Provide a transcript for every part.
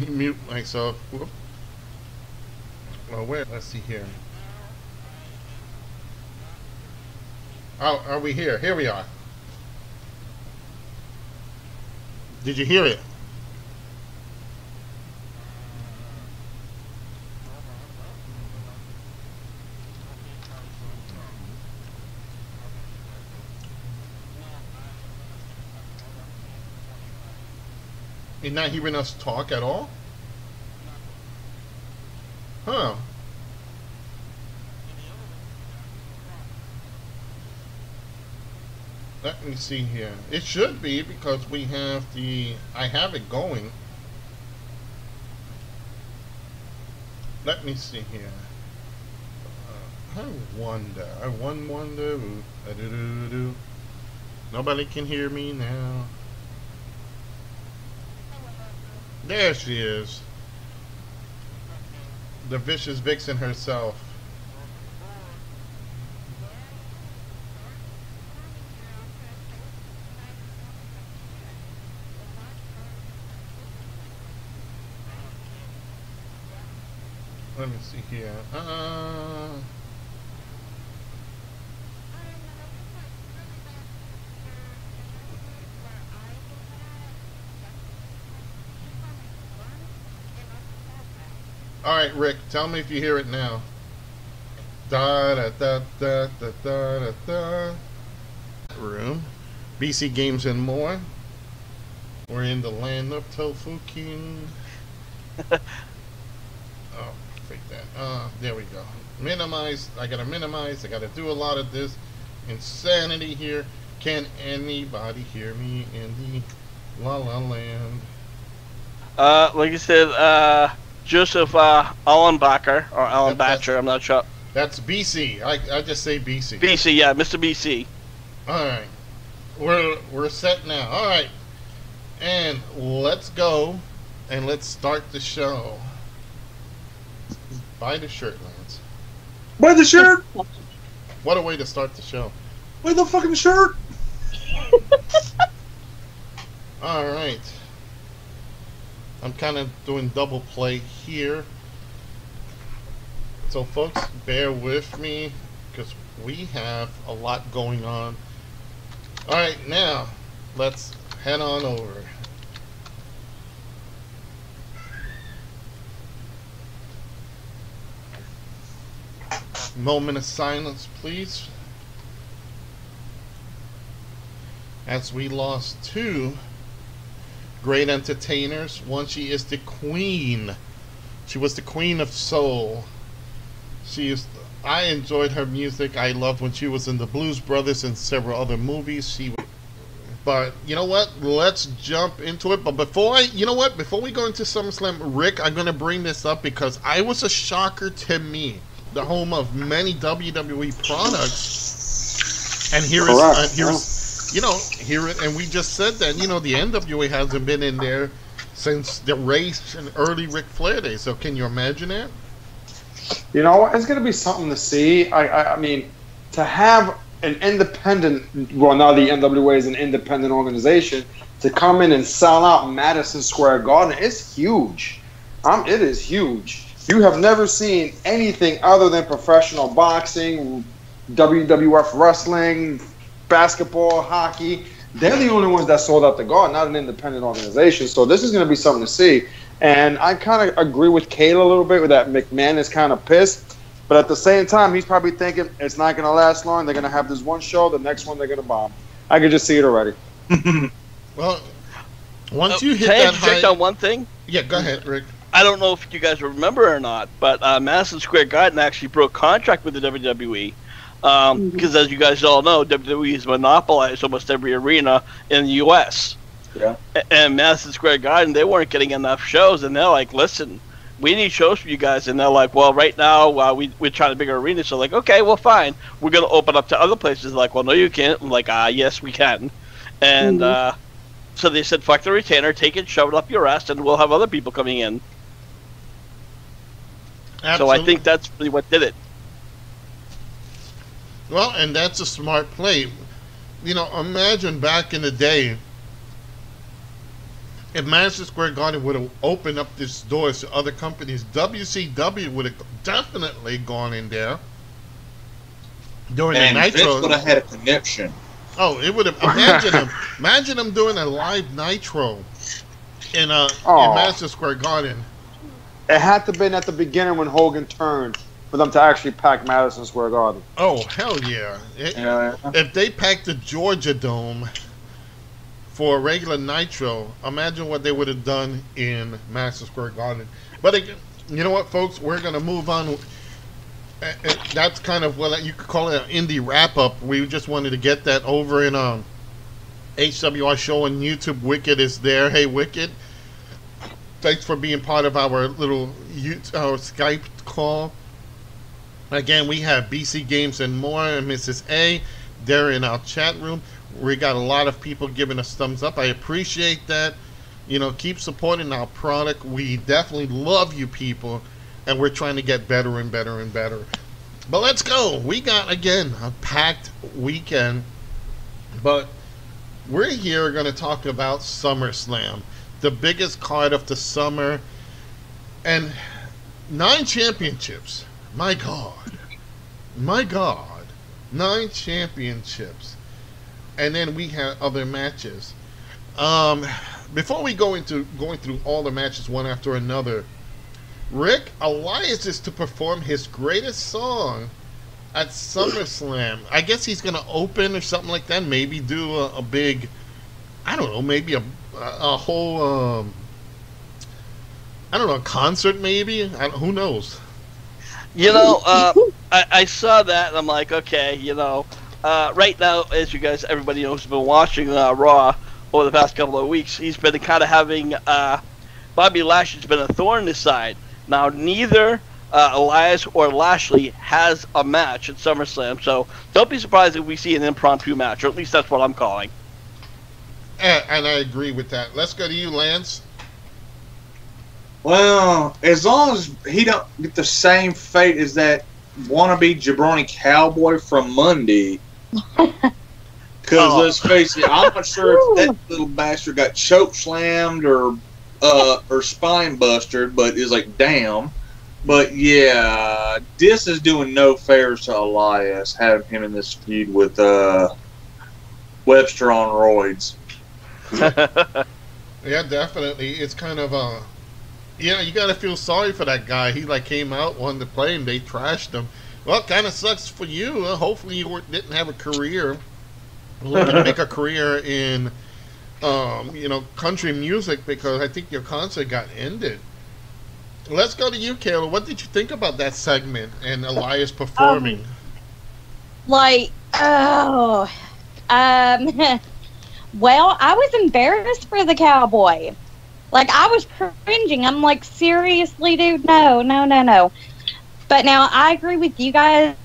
mute myself. Whoop. Well, where? Let's see here. Oh, are we here? Here we are. Did you hear it? You're not hearing us talk at all? Huh. Let me see here. It should be because we have the... I have it going. Let me see here. I wonder. Nobody can hear me now. There she is. The vicious vixen herself. Let me see here. Alright, Rick, tell me if you hear it now. Da da da da da da da da. Room. BC Games and More. We're in the land of Tofu King. Oh, freak that. There we go. Minimize. I gotta minimize. I gotta do a lot of this insanity here. Can anybody hear me in the La La Land? Like I said, Joseph Allenbacher, or Allenbacher, I'm not sure. That's BC. I just say BC. BC, yeah, Mr. BC. Alright. We're set now. Alright. And let's go and let's start the show. Buy the shirt, Lance. Buy the shirt! What a way to start the show. Buy the fucking shirt! Alright. I'm kind of doing double play here. So folks, bear with me because we have a lot going on. Alright, now let's head on over. Moment of silence, please. As we lost two great entertainers. One, she is the queen. She was the queen of soul. I enjoyed her music. I loved when she was in the Blues Brothers and several other movies. But you know what? Let's jump into it. But before we go into SummerSlam, Rick, I'm gonna bring this up because I was a shocker to me. The home of many WWE products, and here and we just said that the NWA hasn't been in there since the race and early Ric Flair days. So can you imagine that? You know, it's going to be something to see. I mean, to have an independent, well, now the NWA is an independent organization, to come in and sell out Madison Square Garden is huge. It is huge. You have never seen anything other than professional boxing, WWF wrestling, basketball, hockey. They're the only ones that sold out the Garden, not an independent organization. So this is going to be something to see. And I kind of agree with Kayla a little bit with that McMahon is kind of pissed. But at the same time, he's probably thinking it's not going to last long. They're going to have this one show. The next one, they're going to bomb. I could just see it already. Well, once you hit can I that interject high... on one thing? Yeah, go ahead, Rick. I don't know if you guys remember or not, but Madison Square Garden actually broke contract with the WWE. Because as you guys all know, WWE has monopolized almost every arena in the U.S. Yeah. And Madison Square Garden, they weren't getting enough shows, and they're like, listen, we need shows for you guys. And they're like, well, right now, we're trying to bigger arenas. So like, okay, well, fine. We're going to open up to other places. Like, well, no, you can't. I'm like, yes, we can. And so they said, fuck the retainer, take it, shove it up your ass, and we'll have other people coming in. Absolutely. So I think that's really what did it. Well, and that's a smart play. Imagine back in the day, if Madison Square Garden would have opened up these doors to other companies, WCW would have definitely gone in there during And the Nitro. Vince would have had a connection. Oh, it would have. Imagine them doing a live Nitro in Madison Square Garden. It had to have been at the beginning when Hogan turned for them to actually pack Madison Square Garden. Oh, hell yeah. If they packed the Georgia Dome for a regular Nitro, imagine what they would have done in Madison Square Garden. But again, you know what, folks? We're going to move on. That's kind of what you could call it an indie wrap-up. We just wanted to get that over in HWR show on YouTube. Wicked is there. Hey, Wicked. Thanks for being part of our little our Skype call. Again, we have BC Games and More and Mrs. A. They're in our chat room. We got a lot of people giving us thumbs up. I appreciate that. You know, keep supporting our product. We definitely love you people, and we're trying to get better and better and better. But let's go. We got, again, a packed weekend, but we're here going to talk about SummerSlam, the biggest card of the summer, and 9 championships. My God. 9 championships. And then we have other matches. Before we go into going through all the matches one after another, Rick, Elias is to perform his greatest song at SummerSlam. I guess he's going to open or something like that. Maybe do a big, I don't know, maybe a whole, I don't know, a concert maybe? Who knows? You know, I saw that and I'm like, okay, you know, right now, as you guys, everybody knows, has been watching Raw over the past couple of weeks. He's been kind of having Bobby Lashley's been a thorn in his side. Now, neither Elias or Lashley has a match at SummerSlam, so don't be surprised if we see an impromptu match, or at least that's what I'm calling. And I agree with that. Let's go to you, Lance. Well, as long as he don't get the same fate as that wannabe jabroni cowboy from Monday. Because let's face it, I'm not sure if that little bastard got choke slammed or spine busted, but it's like, damn. But yeah, this is doing no favors to Elias, having him in this feud with Webster on roids. Yeah, definitely. It's kind of yeah, you gotta feel sorry for that guy. He like came out, wanted to play, and they trashed him. Well, it kind of sucks for you. Hopefully, you didn't have a career, looking to make a career in, you know, country music, because I think your concert got ended. Let's go to you, Kayla. What did you think about that segment and Elias performing? Well, I was embarrassed for the cowboy. Like, I was cringing. I'm like, seriously, dude? No. But now, I agree with you guys.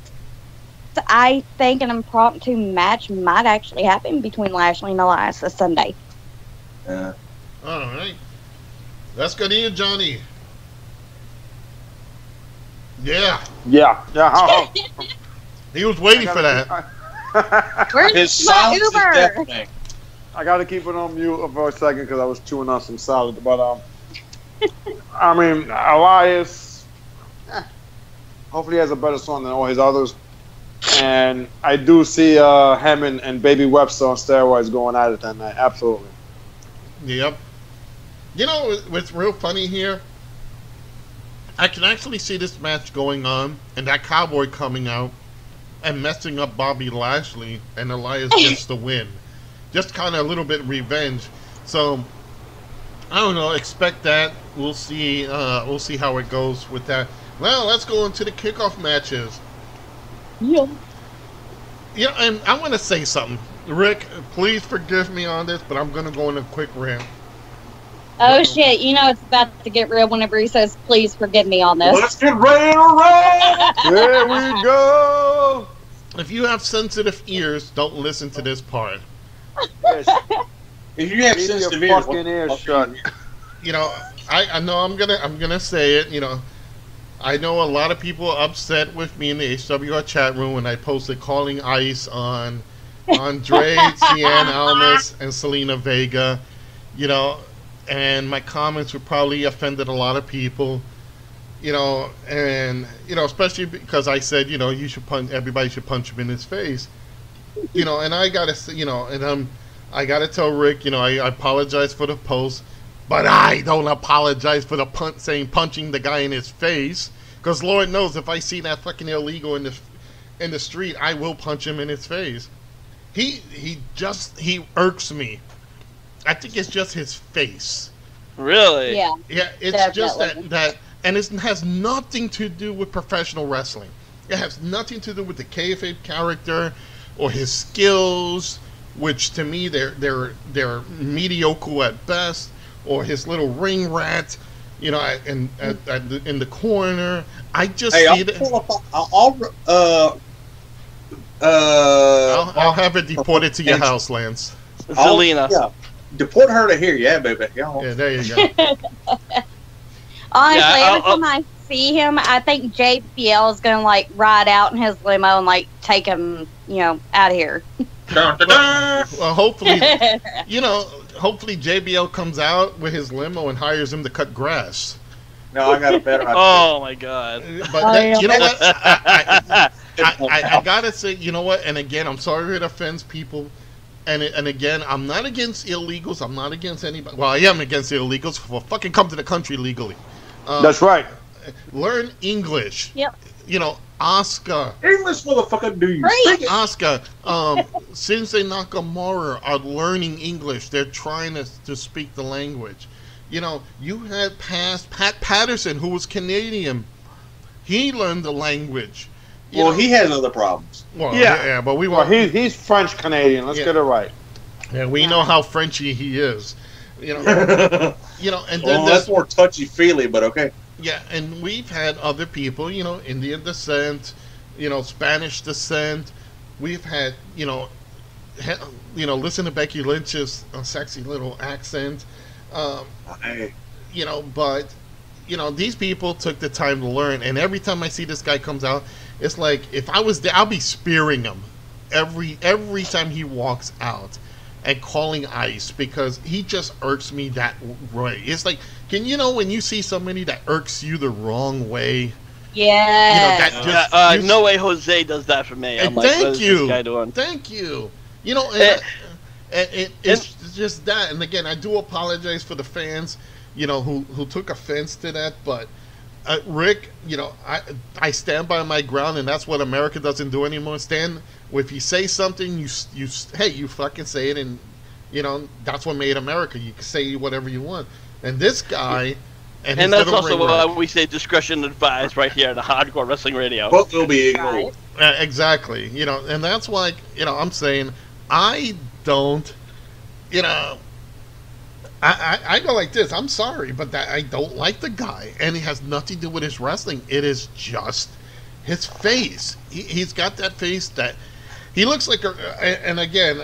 I think an impromptu match might actually happen between Lashley and Elias this Sunday. Yeah. All right. Let's go to you, Johnny. Yeah. He was waiting for that. Where's His my silence is Uber? deafening. I got to keep it on mute for a second because I was chewing on some salad. But I mean, Elias, hopefully he has a better song than all his others. And I do see him and Baby Webster on steroids going at it that night. Absolutely. Yep. You know what's real funny here? I can actually see this match going on and that cowboy coming out and messing up Bobby Lashley, and Elias gets the win. Just kind of a little bit revenge. So I don't know. Expect that. We'll see. We'll see how it goes with that. Well, let's go into the kickoff matches. Yeah. Yeah, and I want to say something. Rick, please forgive me on this, but I'm going to go in a quick rant. Oh, shit. You know it's about to get real whenever he says, please forgive me on this. Let's get ready to roll! Here we go! If you have sensitive ears, don't listen to this part. Yes. If you have Keep your sensitive ears, fucking ears shut. You know, I know I'm gonna say it. You know, I know a lot of people are upset with me in the HWR chat room when I posted calling ice on Andre, Cien Almas, and Selena Vega. You know, and my comments would probably offended a lot of people. And especially because I said, you should everybody should punch him in his face. And I gotta say, I gotta tell Rick, I apologize for the post, but I don't apologize for the punching the guy in his face, because Lord knows if I see that fucking illegal in the street, I will punch him in his face. He irks me. I think it's just his face. Really? Yeah. Yeah, it's Definitely. just that. And it has nothing to do with professional wrestling. It has nothing to do with the kayfabe character or his skills, which to me they're mediocre at best, or his little ring rat, in the corner. I just see that. I'll have it deported to your house, Lance. Zelina. Yeah, deport her to here, yeah, baby. Yeah, there you go. Honestly, Yeah, every time I see him, I think JBL is going to ride out in his limo and take him, out of here. Well, hopefully JBL comes out with his limo and hires him to cut grass. No, I got a better idea. Oh my God! But you know what? I gotta say, you know what? And again, I'm sorry it offends people. And again, I'm not against illegals. I'm not against anybody. Well, I am against illegals. For fucking come to the country legally. That's right. Learn English. Yep. Oscar. English, motherfucker, do you Right. speak it? Oscar, Sensei Nakamura are learning English. They're trying to speak the language. You had Pat Patterson, who was Canadian. He learned the language. He has other problems. Well, Yeah. but we Well, want. he's French Canadian. Let's Yeah. get it right. Yeah, we know how Frenchy he is. And then Well, there's that's more touchy feely, but okay. yeah, and we've had other people, Indian descent, Spanish descent. We've had, listen to Becky Lynch's sexy little accent. Hey, But these people took the time to learn, and every time I see this guy comes out, it's like if I was there, I'll be spearing him every time he walks out and calling ice, because he just irks me that way. It's like, when you see somebody that irks you the wrong way, Yeah. that just No way Jose does that for me. I'm like, what thank is you, this guy doing? thank you. It's just that. And again, I do apologize for the fans, who took offense to that. But Rick, I stand by my ground, and that's what America doesn't do anymore. If you say something, you fucking say it, and that's what made America. You can say whatever you want. And this guy, and that's also why we say discretion advised right here on the Hardcore Wrestling Radio. but will be ignored. exactly. And that's why I'm saying I don't. I go like this. I'm sorry, but I don't like the guy, and it has nothing to do with his wrestling. It is just his face. He's got that face that he looks like and again,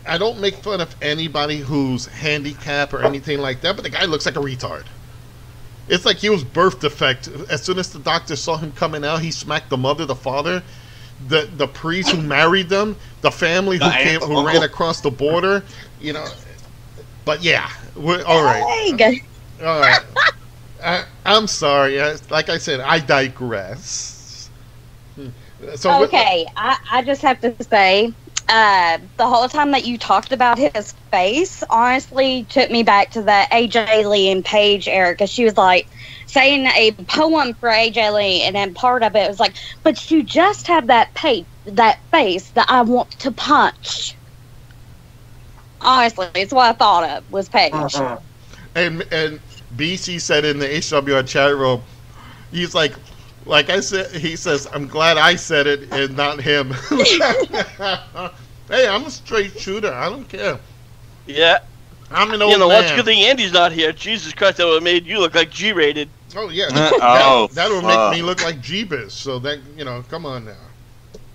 I don't make fun of anybody who's handicapped or anything like that, but the guy looks like a retard. It's like he was birth defect. As soon as the doctor saw him coming out, he smacked the mother, the father, the priest who married them, the family who ran across the border. But yeah, we're all right. Dang. All right. I'm sorry. Like I said, I digress. So Okay, I just have to say, the whole time that you talked about his face, honestly, took me back to the AJ Lee and Paige era, because she was saying a poem for AJ Lee, and then part of it was but you just have that face that I want to punch. Honestly, it's what I thought of was Paige. And BC said in the HWR chat room, he's like I said, he says, I'm glad I said it and not him. Hey, I'm a straight shooter. I don't care. Yeah. I'm an old man. What's good thing Andy's not here. Jesus Christ, that would have made you look like G-rated. Oh, yeah. Oh, that would make me look like Jeebus. So that, come on now.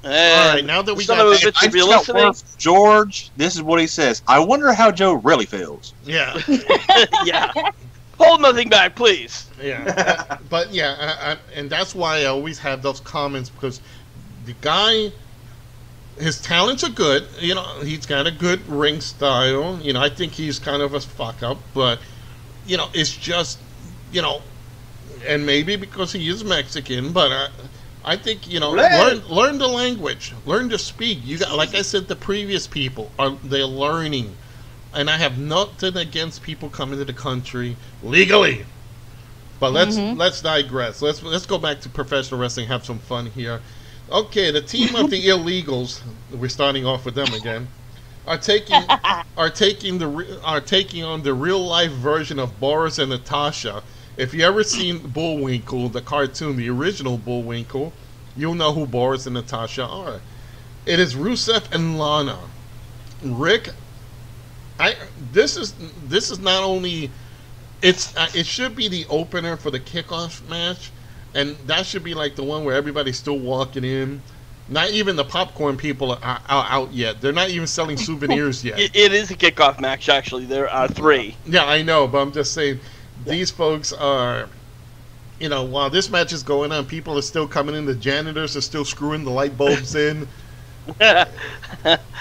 All right, now that we son got of a that, bitch, I if you're just got listening. word from George, this is what he says. I wonder how Joe really feels. yeah, Yeah. Hold nothing back, please. yeah, but yeah, and that's why I always have those comments, because the guy, his talents are good. He's got a good ring style. I think he's kind of a fuck up, but it's just, and maybe because he is Mexican, but I think learn the language, learn to speak. You got, like I said, the previous people they're learning, and I have nothing against people coming to the country legally. But let's digress. Let's go back to professional wrestling. Have some fun here. Okay, the team of the illegals. We're starting off with them again. Are taking on the real life version of Boris and Natasha. If you ever seen Bullwinkle, the cartoon, the original Bullwinkle, you'll know who Boris and Natasha are. It is Rusev and Lana. Rick, this is not only it should be the opener for the kickoff match, and that should be like the one where everybody's still walking in. Not even the popcorn people are out yet. They're not even selling souvenirs yet. It is a kickoff match, actually. There are 3. Yeah, I know, but I'm just saying, these folks are, while this match is going on, people are still coming in. The janitors are still screwing the light bulbs in.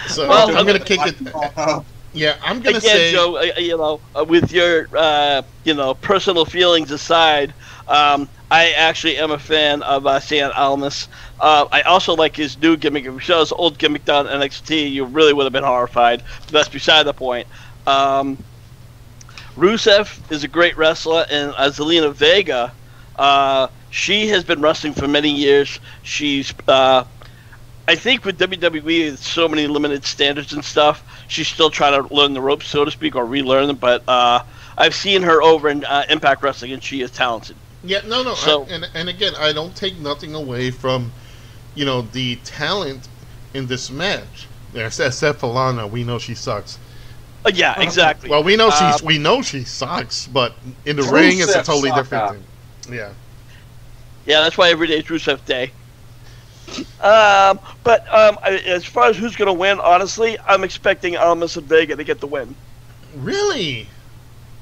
So I'm going to kick it. Yeah, I'm going to say... Joe, with your, personal feelings aside, I actually am a fan of San Almas. I also like his new gimmick. If you saw his old gimmick down NXT, you really would have been horrified. But that's beside the point. Rusev is a great wrestler, and Zelina Vega, she has been wrestling for many years. She's, I think with WWE, with so many limited standards and stuff, she's still trying to learn the ropes, so to speak, or relearn them. But I've seen her over in Impact Wrestling, and she is talented. Yeah, no. So, and again, I don't take nothing away from, the talent in this match. Except for Lana, we know she sucks. Yeah, exactly. Well, we know she sucks, but in the ring, it's a totally different thing. Yeah. Yeah, that's why every day is Rusev Day. But as far as who's going to win, honestly, I'm expecting Almas and Vega to get the win. Really?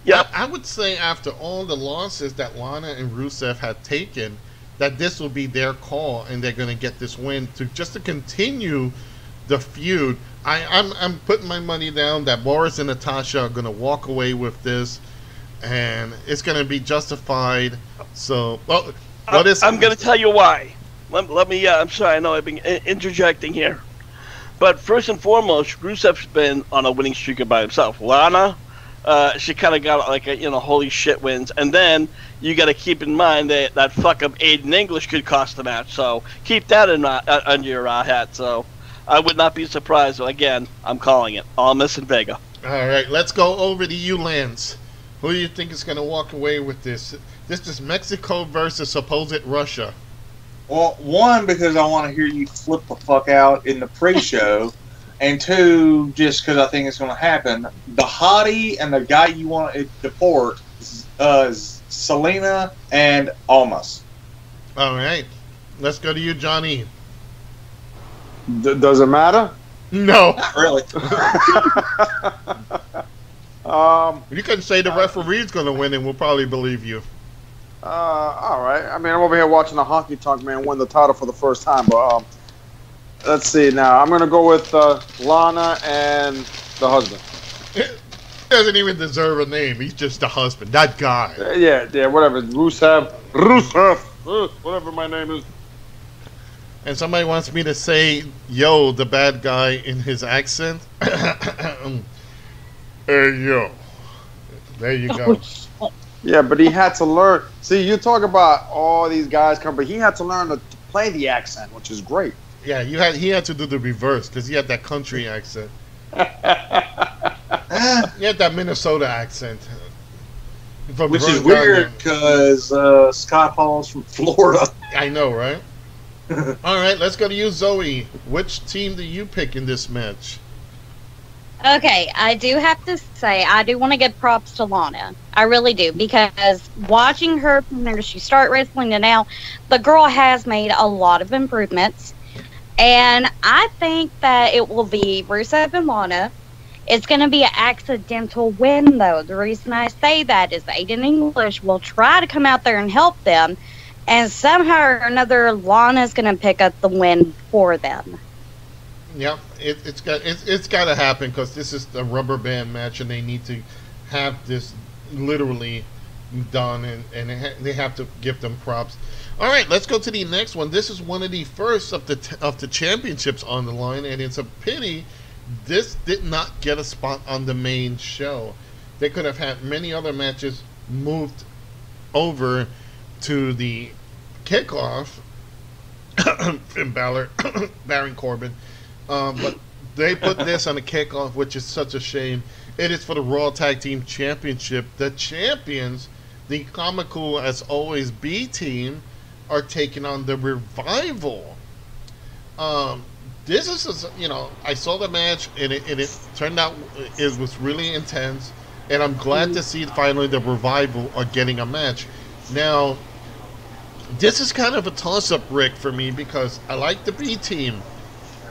Yeah. I would say after all the losses that Lana and Rusev had taken, that this will be their call, and they're going to get this win to continue the feud. I'm putting my money down that Boris and Natasha are going to walk away with this, and it's going to be justified. So, I'm going to tell you why. Let me. I'm sorry. I know I've been interjecting here, but first and foremost, Rusev's been on a winning streak by himself. Lana, she kind of got like a holy shit wins, and then you got to keep in mind that fuck up Aiden English could cost the match. So keep that under your hat. So I would not be surprised. Again, I'm calling it Almas and Vega. All right, let's go over to you, Lance. Who do you think is going to walk away with this? This is Mexico versus supposed Russia. Well, one, because I want to hear you flip the fuck out in the pre-show, and two, just because I think it's going to happen. The hottie and the guy you want to deport is Selena and Almas. All right. Let's go to you, Johnny. Does it matter? No. Not really. You can say the referee's going to win, and we'll probably believe you. All right. I mean, I'm over here watching the Honky Tonk Man win the title for the first time, but let's see now. I'm going to go with Lana and the husband. He doesn't even deserve a name. He's just the husband. That guy. Yeah, whatever. Rusev, whatever my name is. And somebody wants me to say, yo, the bad guy in his accent. Hey, yo. There you go. Yeah, but he had to learn. See, you talk about all these guys come, but he had to learn to play the accent, which is great. Yeah, he had to do the reverse because he had that country accent. He had that Minnesota accent. Which is weird because Scott Hall's from Florida. I know, right? All right, let's go to you, Zoe. Which team do you pick in this match? Okay, I do have to say, I do want to give props to Lana. I really do, because watching her from when she started wrestling to now, the girl has made a lot of improvements. And I think that it will be Rusev and Lana. It's going to be an accidental win, though. The reason I say that is Aiden English will try to come out there and help them, and somehow or another, Lana's going to pick up the win for them. Yeah, it's got to happen because this is the rubber band match, and they need to have this literally done, and they have to give them props. All right, let's go to the next one. This is one of the first of the championships on the line, and it's a pity this did not get a spot on the main show. They could have had many other matches moved over to the kickoff. Finn Balor, Baron Corbin, but they put this on the kickoff, which is such a shame. It is for the Raw Tag Team Championship. The champions, the comical as always B team, are taking on the Revival. This is, I saw the match, and it turned out it was really intense, and I'm glad to see finally the Revival are getting a match. Now, this is kind of a toss-up, Rick, for me, because I like the B team,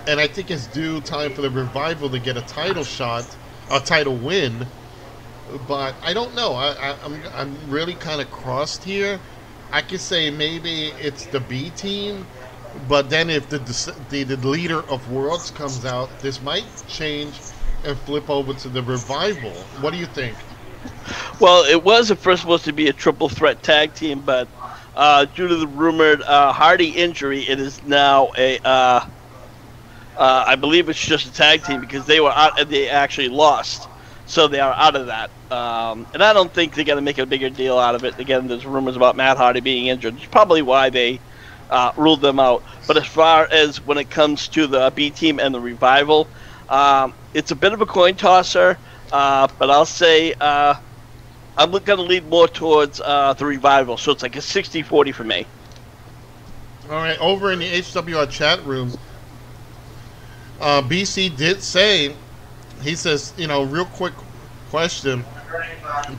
and I think it's due time for the Revival to get a title shot, a title win. But I don't know. I'm really kind of crossed here. I could say maybe it's the B team, but then if the leader of Worlds comes out, this might change and flip over to the Revival. What do you think? Well, it was at first supposed to be a triple threat tag team, but due to the rumored Hardy injury, it is now I believe it's just a tag team because they were out and they actually lost. So they are out of that. And I don't think they're going to make a bigger deal out of it. Again, there's rumors about Matt Hardy being injured. It's probably why they ruled them out. But as far as when it comes to the B team and the Revival, it's a bit of a coin tosser. But I'll say I'm going to lead more towards the Revival. So it's like a 60-40 for me. All right, over in the HWR chat room, BC did say, he says, real quick question,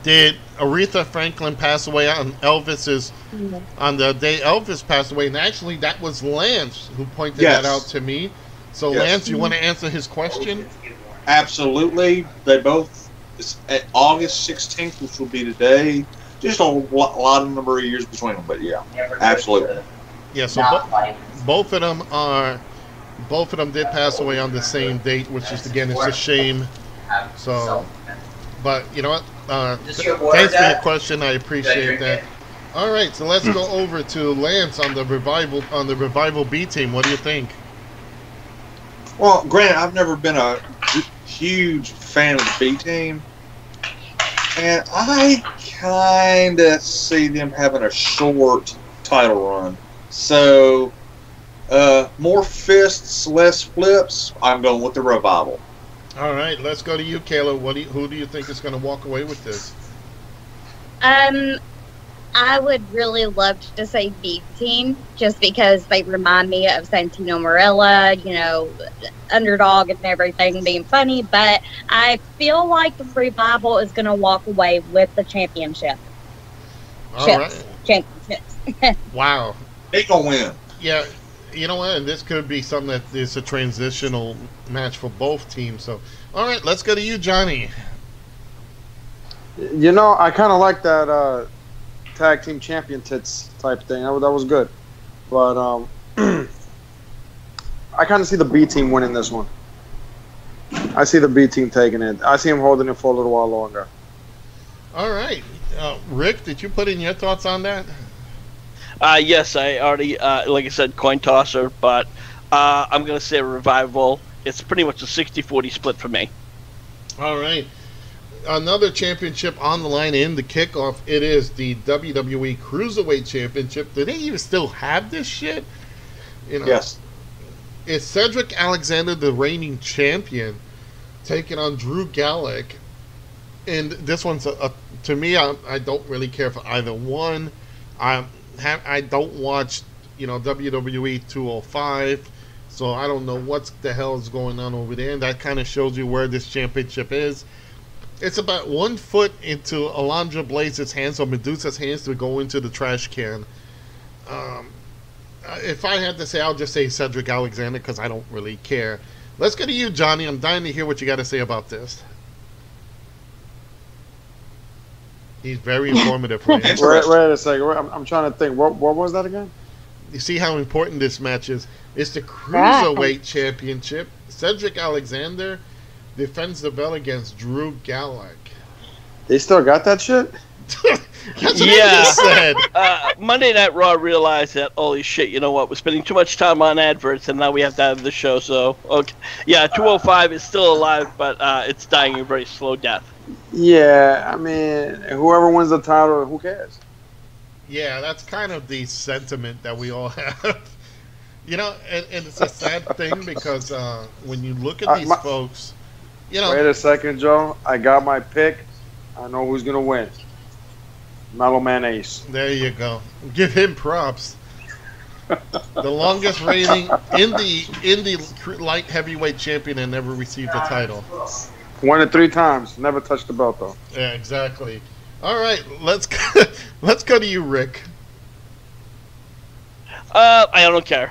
did Aretha Franklin pass away on on the day Elvis passed away? And actually, that was Lance who pointed that out to me. So, yes. Lance, you want to answer his question? Absolutely. They both, at August 16th, which will be today, just a lot of number of years between them, but yeah, absolutely. Yeah, so both of them did pass away on the same date, which is, again, it's a shame. So, but you know what? Thanks for your question. I appreciate that. All right, so let's go over to Lance on the Revival B team. What do you think? Well, granted, I've never been a huge fan of the B team, and I kind of see them having a short title run. So, more fists, less flips. I'm going with the Revival. All right, let's go to you, Kayla. Who do you think is going to walk away with this? I would really love to say B team, just because they remind me of Santino Marella, underdog and everything, being funny. But I feel like the Revival is going to walk away with the championship. All right. Championships. Wow. They gonna win. Yeah. You know what? And this could be something that is a transitional match for both teams. So, all right, let's go to you, Johnny. I kind of like that tag team champion tits type thing. That was good. But I kind of see the B team winning this one. I see the B team taking it. I see him holding it for a little while longer. All right. Rick, did you put in your thoughts on that? Yes, I already, like I said, coin tosser, but I'm going to say Revival. It's pretty much a 60-40 split for me. All right. Another championship on the line in the kickoff. It is the WWE Cruiserweight Championship. Do they even still have this shit? Yes. It's Cedric Alexander, the reigning champion, taking on Drew Gulak. And this one's, to me, I don't really care for either one. I don't watch, WWE 205, so I don't know what the hell is going on over there. And that kind of shows you where this championship is. It's about 1 foot into Alundra Blaze's hands, or Medusa's hands, to go into the trash can. If I had to say, I'll just say Cedric Alexander, because I don't really care. Let's go to you, Johnny. I'm dying to hear what you got to say about this. He's very informative. Wait a second. I'm trying to think. What was that again? You see how important this match is? It's the Cruiserweight Championship. Cedric Alexander defends the belt against Drew Gulak. They still got that shit? That's what I just said. Monday Night Raw realized that, holy shit, you know what? We're spending too much time on adverts, and now we have to have the show. So, okay. Yeah, 205 is still alive, but it's dying a very slow death. Yeah, I mean, whoever wins the title, who cares? Yeah, that's kind of the sentiment that we all have. You know, and it's a sad thing because when you look at these folks, you know. Wait a second, Joe. I got my pick. I know who's going to win. Mellow Man Ace. There you go. Give him props. The longest reigning indie light heavyweight champion and never received a title. Won it 3 times. Never touched the belt, though. Yeah, exactly. All right, let's go to you, Rick. I don't care.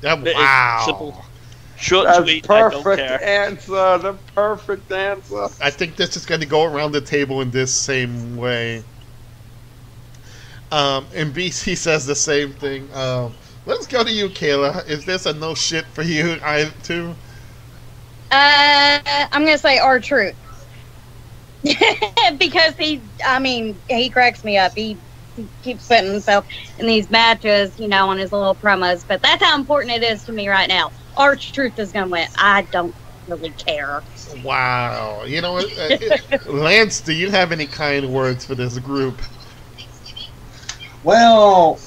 Wow. It's simple. Short, That's sweet, I don't perfect care. answer. The perfect answer. I think this is going to go around the table in this same way. And BC says the same thing. Let's go to you, Kayla. Is this a no shit for you, too? I'm going to say R-Truth. Because he cracks me up. He keeps putting himself in these matches, you know, on his little promos. But that's how important it is to me right now. R-Truth is going to win. I don't really care. Wow. You know what? Lance, do you have any kind words for this group? Well,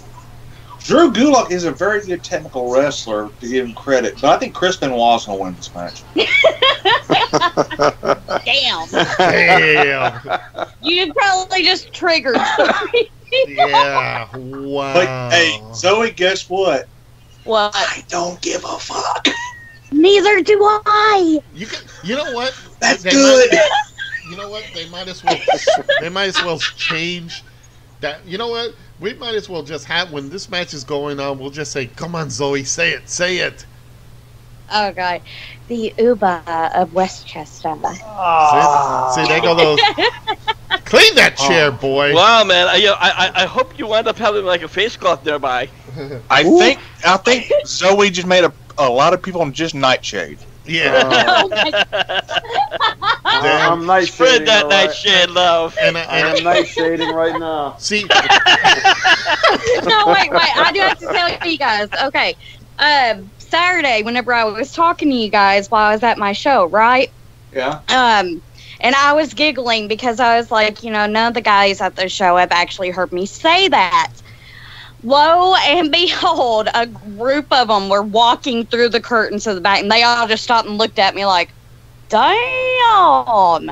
Drew Gulak is a very good technical wrestler, to give him credit, but I think Chris Benoit's going to win this match. Damn. Damn. You probably just triggered. Yeah. Wow. But, hey, Zoe, guess what? What? I don't give a fuck. Neither do I. You know what? That's good. You know what? They might as well change that. You know what? We might as well just have, when this match is going on, we'll just say, "Come on, Zoe, say it." Oh God, the Uber of Westchester. See, there go those. Clean that chair, boy. Wow, man! I hope you wind up having like a face cloth nearby. I think Zoe just made a lot of people just nightshade. Yeah. Oh my I'm night Spread shading, that all right? nightshade love. And I'm night shading right now. see. No, wait. I do have to tell you guys. Okay, Saturday, whenever I was talking to you guys while I was at my show, right? Yeah. And I was giggling because I was like, you know, none of the guys at the show have actually heard me say that. Lo and behold, a group of them were walking through the curtains to the back, and they all just stopped and looked at me like, damn.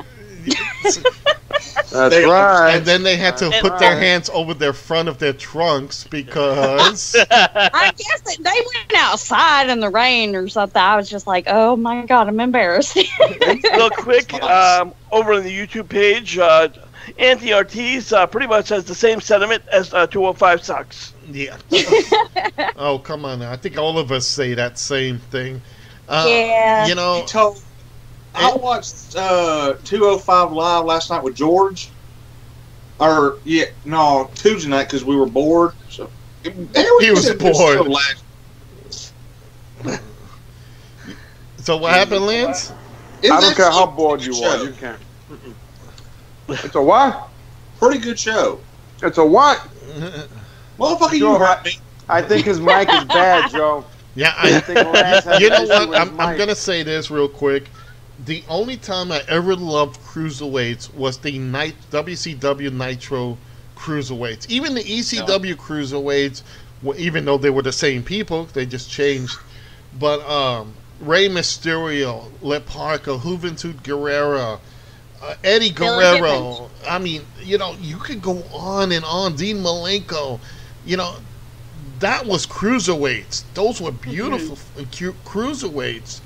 That's right. And then they had to put their hands over their front of their trunks because I guess they went outside in the rain or something. I was just like, oh my God, I'm embarrassed. Real quick, over on the YouTube page, Anthony Ortiz pretty much has the same sentiment as 205 sucks. yeah. Oh, come on now. I think all of us say that same thing. Yeah. You know, I watched 205 Live last night with George. Tuesday night because we were bored. So he was bored. So what happened, Lance? I don't care how bored you are. You can't. It's a what? Pretty good show. It's a what? Motherfucker, you Joe, hurt me. I think his mic is bad, Joe. Yeah, I think Lance has you an know issue what? with his I'm mic. going to say this real quick. The only time I ever loved cruiserweights was the WCW Nitro cruiserweights. Even the ECW cruiserweights, even though they were the same people, they just changed. But Rey Mysterio, Le Parker, Juventud Guerrera, Eddie Guerrero. I mean, you know, you could go on and on. Dean Malenko. You know, that was cruiserweights. Those were beautiful cruiserweights.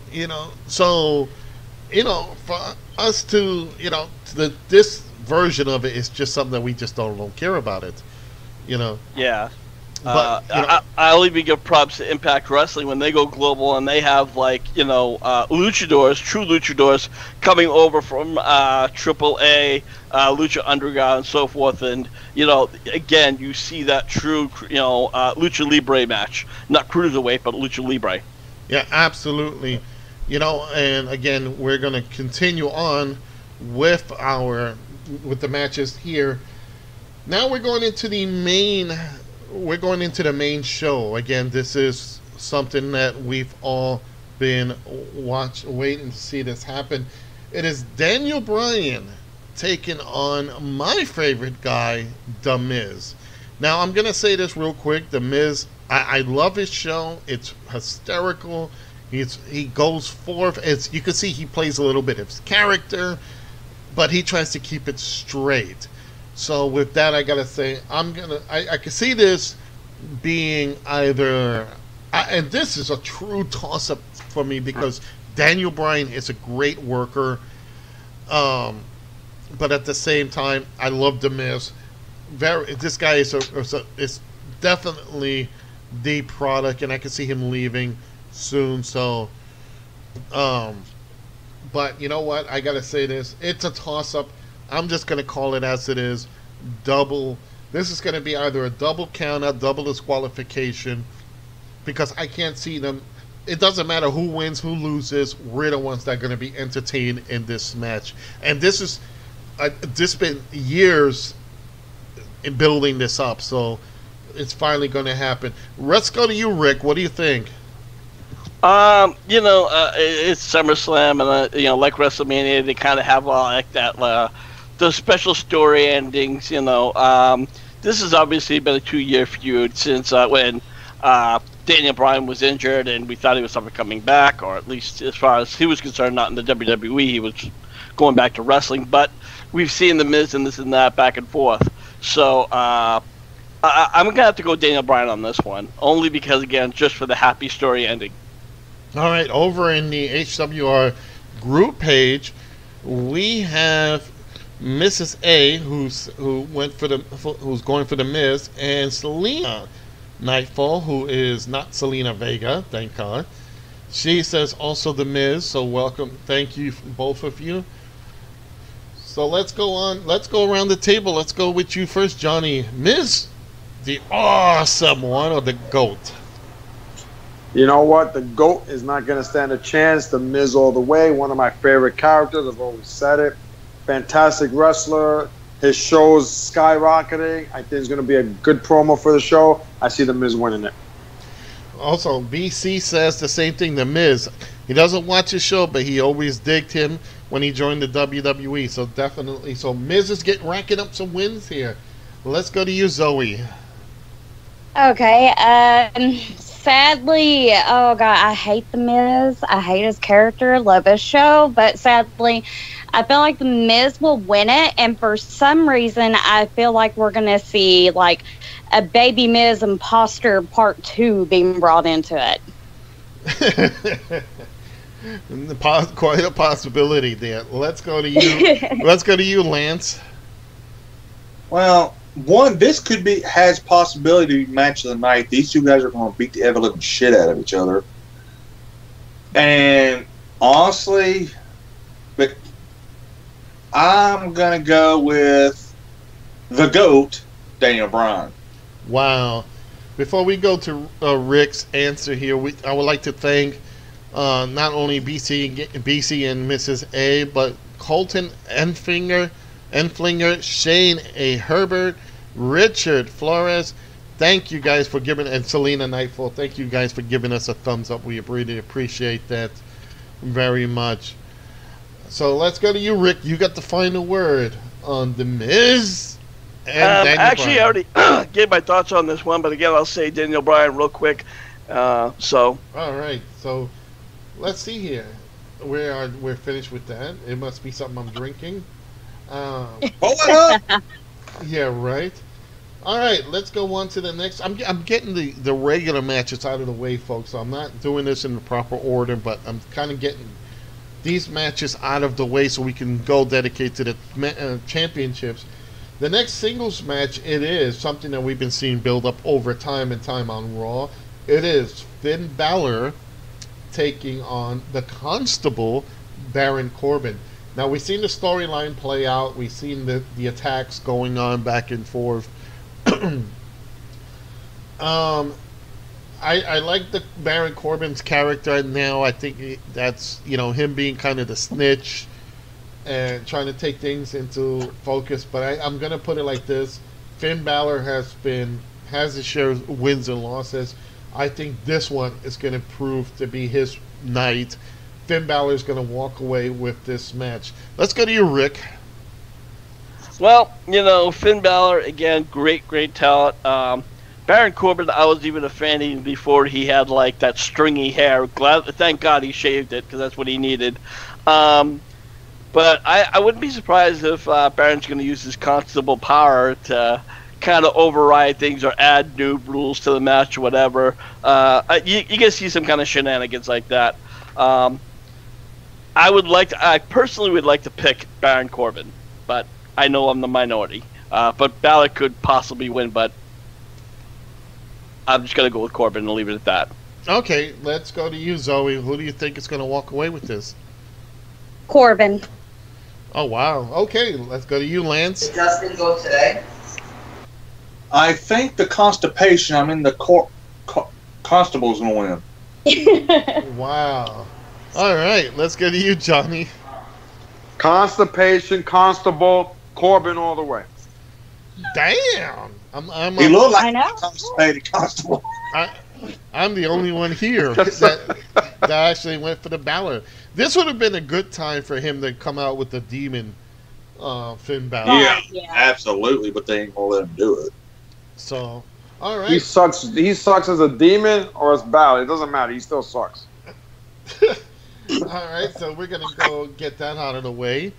You know, so, you know, for us to, you know, this version of it is just something that we just don't care about it. You know. Yeah. But you know, I'll even give props to Impact Wrestling when they go global and they have, like, you know, luchadors, true luchadors, coming over from AAA, Lucha Underground, and so forth. And, you know, again, you see that true, you know, Lucha Libre match. Not Cruiserweight, but Lucha Libre. yeah, absolutely. You know, and again, we're going to continue on with our with the matches here. Now we're going into the main. We're going into the main show again. This is something that we've all been waiting to see this happen. It is Daniel Bryan taking on my favorite guy, The Miz. Now I'm gonna say this real quick. The Miz, I love his show. It's hysterical. He goes forth. As you can see, he plays a little bit of his character, but he tries to keep it straight. So with that, I gotta say, I can see this being either, and this is a true toss-up for me because Daniel Bryan is a great worker, but at the same time, I love The Miz. This guy is definitely the product, and I can see him leaving soon. So, but you know what? I gotta say this. It's a toss-up. I'm just gonna call it as it is. This is gonna be either a double countout, double disqualification, because I can't see them. It doesn't matter who wins, who loses. We're the ones that are gonna be entertained in this match, and this been years in building this up, so it's finally gonna happen. Let's go to you, Rick. What do you think? It's SummerSlam, and like WrestleMania, they kind of have like that, the special story endings. This has obviously been a 2-year feud since when Daniel Bryan was injured, and we thought he was never coming back, or at least as far as he was concerned, not in the WWE. He was going back to wrestling, but we've seen the Miz and this and that back and forth. So I'm gonna have to go Daniel Bryan on this one, only because again, just for the happy story ending. All right, over in the HWR group page, we have Mrs. A, who's going for the Miz, and Selena Nightfall, who is not Selena Vega, thank God. She says also the Miz, so welcome, thank you both of you. So let's go on. Let's go around the table. Let's go with you first, Johnny. Miz, the awesome one, or the GOAT? You know what? The GOAT is not going to stand a chance. The Miz all the way. One of my favorite characters. I've always said it. Fantastic wrestler. His show's skyrocketing. I think it's going to be a good promo for the show. I see the Miz winning it. Also, BC says the same thing. The Miz, he doesn't watch his show, but he always digged him when he joined the WWE. So definitely, so Miz is racking up some wins here. Let's go to you, Zoe. Okay. Sadly, oh God, I hate the Miz. I hate his character. Love his show, but sadly, I feel like the Miz will win it. And for some reason, I feel like we're gonna see like a Baby Miz imposter part 2 being brought into it. Quite a possibility there. Let's go to you. Let's go to you, Lance. Well, this has possibility to be match of the night. These two guys are going to beat the ever living shit out of each other. And honestly, but I'm going to go with the GOAT, Daniel Bryan. Wow. Before we go to Rick's answer here, I would like to thank not only BC and Mrs. A, but Colton Enflinger, Shane A. Herbert, Richard Flores. Thank you guys for giving, and Selena Nightfall, thank you guys for giving us a thumbs up. We really appreciate that very much. So let's go to you, Rick. You got the final word on The Miz and Daniel actually, Bryan. I already gave my thoughts on this one, but again, I'll say Daniel Bryan real quick. All right, so let's see here. We're finished with that. It must be something I'm drinking. Hold it up! Yeah, right. All right, let's go on to the next. I'm getting the regular matches out of the way, folks. So I'm not doing this in the proper order, but I'm kind of getting these matches out of the way so we can go dedicate to the championships. The next singles match, it is something that we've been seeing build up over time and time on Raw. It is Finn Balor taking on the Constable, Baron Corbin. Now, we've seen the storyline play out. We've seen the attacks going on back and forth. I like the Baron Corbin's character now. I think that's, him being kind of the snitch and trying to take things into focus. But I'm gonna put it like this: Finn Balor has his share of wins and losses. I think this one is gonna prove to be his night. Finn Balor is gonna walk away with this match. Let's go to you, Rick. Well, Finn Balor, again, great talent. Baron Corbin, I was even a fan even before he had like that stringy hair. Thank God he shaved it, because that's what he needed. But I wouldn't be surprised if Baron's going to use his constable power to kind of override things or add new rules to the match or whatever. You can see some kind of shenanigans like that. I personally would like to pick Baron Corbin, but I know I'm the minority. But Balor could possibly win, but I'm just going to go with Corbin and leave it at that. Okay, let's go to you, Zoe. Who do you think is going to walk away with this? Corbin. Oh, wow. Okay, let's go to you, Lance. Did Dustin go today? I think the constipation. Constable's gonna win. Wow. All right, let's go to you, Johnny. Constipation, Constable, Corbin all the way. Damn. He looked like I know. a constipated constable. I'm the only one here that actually went for the Balor. This would have been a good time for him to come out with the demon, Finn Balor. Yeah, absolutely, but they ain't gonna let him do it. So, all right. He sucks as a demon or as Balor. It doesn't matter. He still sucks. All right, so we're going to go get that out of the way.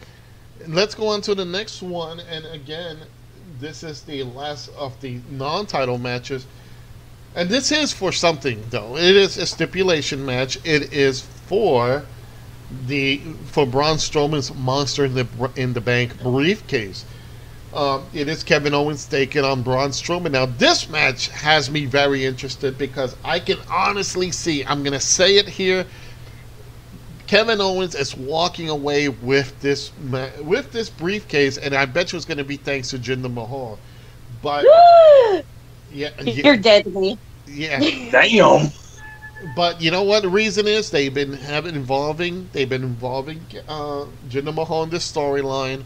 Let's go on to the next one. And again, this is the last of the non-title matches. And this is for something, though. It is a stipulation match. It is for Braun Strowman's Monster in the Bank briefcase. It is Kevin Owens taking on Braun Strowman. Now, this match has me very interested because I can honestly see, I'm going to say it here, Kevin Owens is walking away with this briefcase, and I bet you it's going to be thanks to Jinder Mahal. But yeah, You're dead to me. Yeah. Damn. But you know what the reason is? They've been involving Jinder Mahal in this storyline.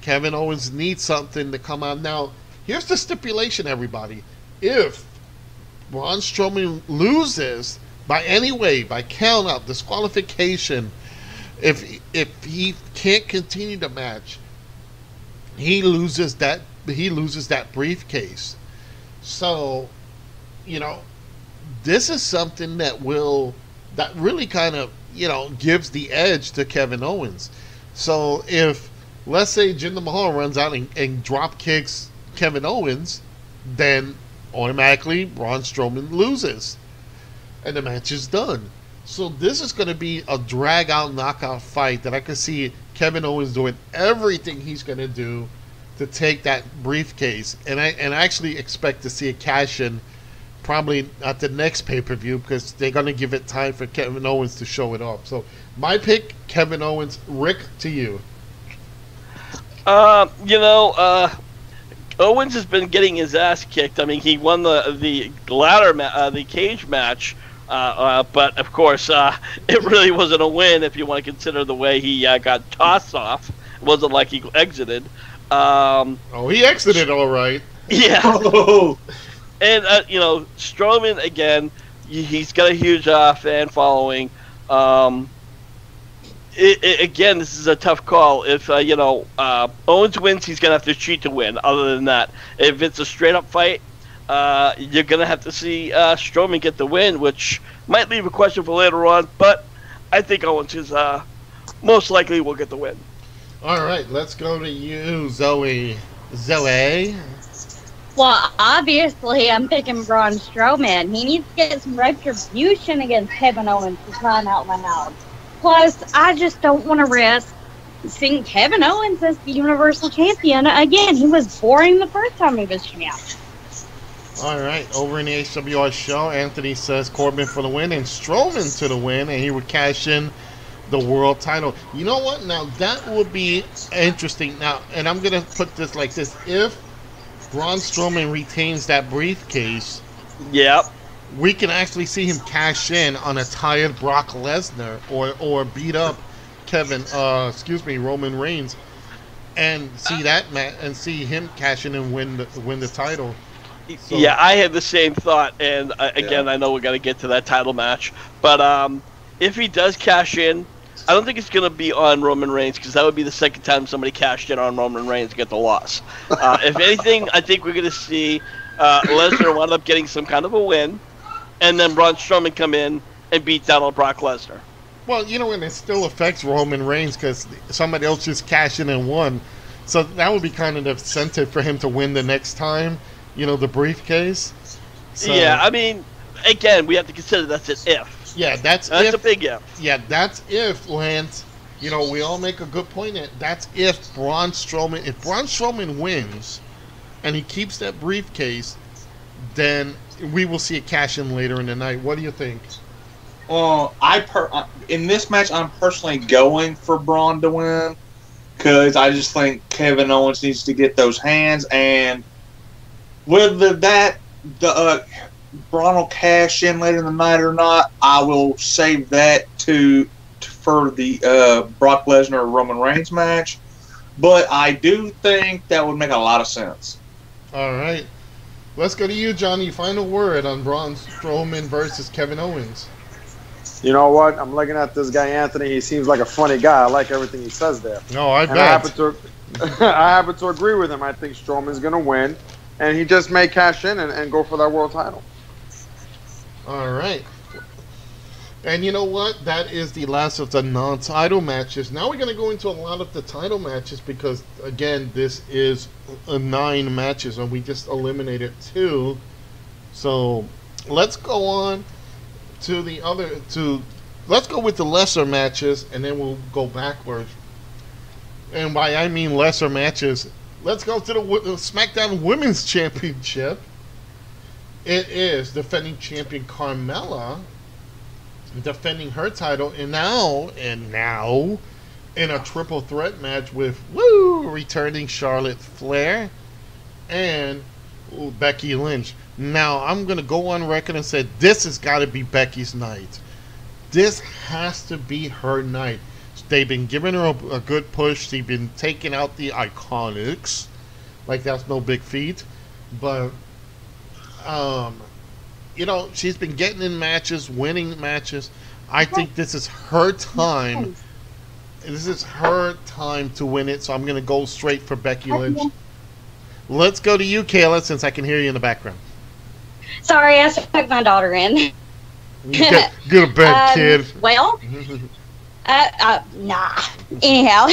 Kevin Owens needs something to come out. Now, here's the stipulation, everybody. If Braun Strowman loses by any way, by count out, disqualification, if he can't continue the match, he loses that briefcase. So, this is something that really kind of, gives the edge to Kevin Owens. So if, let's say, Jinder Mahal runs out and drop kicks Kevin Owens, then automatically Braun Strowman loses. And the match is done. So this is going to be a drag-out, knockout fight that I can see Kevin Owens doing everything he's going to do to take that briefcase. And I actually expect to see a cash-in probably at the next pay-per-view because they're going to give it time for Kevin Owens to show it off. So my pick, Kevin Owens. Rick, to you. Owens has been getting his ass kicked. I mean, he won the ladder the cage match, but of course, it really wasn't a win if you want to consider the way he got tossed off. It wasn't like he exited. He exited all right. Yeah. And Strowman again, he's got a huge fan following. Again, this is a tough call. If Owens wins, he's gonna have to cheat to win. Other than that, if it's a straight up fight, you're gonna have to see Strowman get the win, which might leave a question for later on. But I think Owens is most likely will get the win. All right, let's go to you, Zoe. Zoe. Well, obviously, I'm picking Braun Strowman. He needs to get some retribution against Kevin Owens for crying out loud. Plus, I just don't want to risk seeing Kevin Owens as the Universal Champion. Again, he was boring the first time he was champ. All right, over in the HWR show, Anthony says Corbin for the win and Strowman to the win, and he would cash in the world title. You know what? Now, that would be interesting. Now, and I'm going to put this like this. If Braun Strowman retains that briefcase, yep, we can actually see him cash in on a tired Brock Lesnar or beat up Roman Reigns, and see and see him cash in and win the title. So, Yeah, I had the same thought, and again, I know we're gonna get to that title match, but if he does cash in, I don't think it's gonna be on Roman Reigns because that would be the second time somebody cashed in on Roman Reigns and get the loss. If anything, I think we're gonna see Lesnar wind up getting some kind of a win, and then Braun Strowman come in and beat down on Brock Lesnar. well, and it still affects Roman Reigns because somebody else just cashed in and won. So that would be kind of the incentive for him to win the next time. The briefcase. So, Yeah, I mean, again, we have to consider that's an if. yeah, that's That's if. a big if. Yeah, that's if, Lance. We all make a good point. That's if Braun Strowman wins, and he keeps that briefcase, then we will see a cash in later in the night. What do you think? In this match, I'm personally going for Braun to win because I just think Kevin Owens needs to get those hands, and whether the Braun will cash in later in the night or not, I will save that for the Brock Lesnar Roman Reigns match. But I do think that would make a lot of sense. All right, let's go to you, Johnny. Final word on Braun Strowman versus Kevin Owens. You know what? I'm looking at this guy, Anthony. He seems like a funny guy. I like everything he says there. No, I And bet. I happen to agree with him. I think Strowman's going to win, and he just may cash in and go for that world title. All right. And you know what? That is the last of the non-title matches. Now we're going to go into a lot of the title matches because, again, this is 9 matches, and we just eliminated 2. So let's go on to let's go with the lesser matches, and then we'll go backwards. And by I mean lesser matches, let's go to the SmackDown Women's Championship. It is defending champion Carmella defending her title, and now in a triple threat match with returning Charlotte Flair and Becky Lynch. Now I'm gonna go on record and say this has got to be Becky's night. This has to be her night. They've been giving her a good push. They've been taking out the Iconics, like that's no big feat, but she's been getting in matches, winning matches. I think this is her time. This is her time to win it, so I'm going to go straight for Becky Lynch. Let's go to you, Kayla, since I can hear you in the background. Sorry, I stuck my daughter in. Get a bed, kid. Well, nah. Anyhow,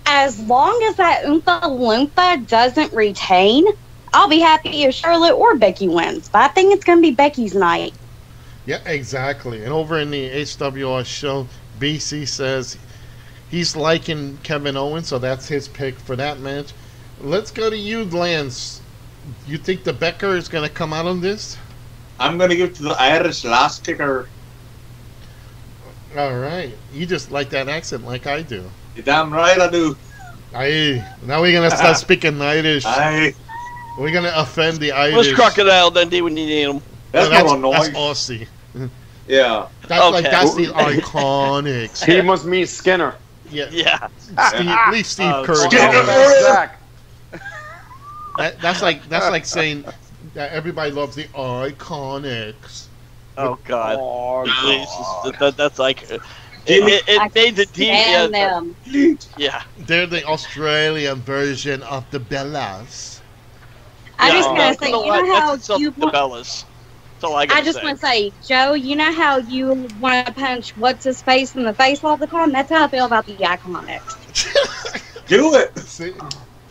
as long as that Oompa Loompa doesn't retain, I'll be happy if Charlotte or Becky wins. But I think it's going to be Becky's night. Yeah, exactly. And over in the HWR show, BC says he's liking Kevin Owens, so that's his pick for that match. Let's go to you, Lance. You think the Becker is going to come out on this? I'm going to give it to the Irish last kicker. All right. You just like that accent like I do. You're damn right I do. Aye. Now we're going to start speaking Irish. Aye. We're going to offend the Irish. What's Crocodile Dundee when you need him? That's that's not That's annoying. Aussie. Yeah. That's the Iconics. He must mean Skinner. Yeah. Yeah. Leave Steve Kerr. Skinner. alone. Jack. That's like saying that everybody loves the Iconics. Oh God. Oh, Jesus, that's like it made the team. And them. Yeah. They're the Australian version of the Bellas. I Yeah, just want to say, you know you what? know how That's insulting you the Bellas. That's all I gotta I just say. want to say, Joe, you know how you want to punch what's his face in the face all the time? That's how I feel about the Iconics. Do it. See?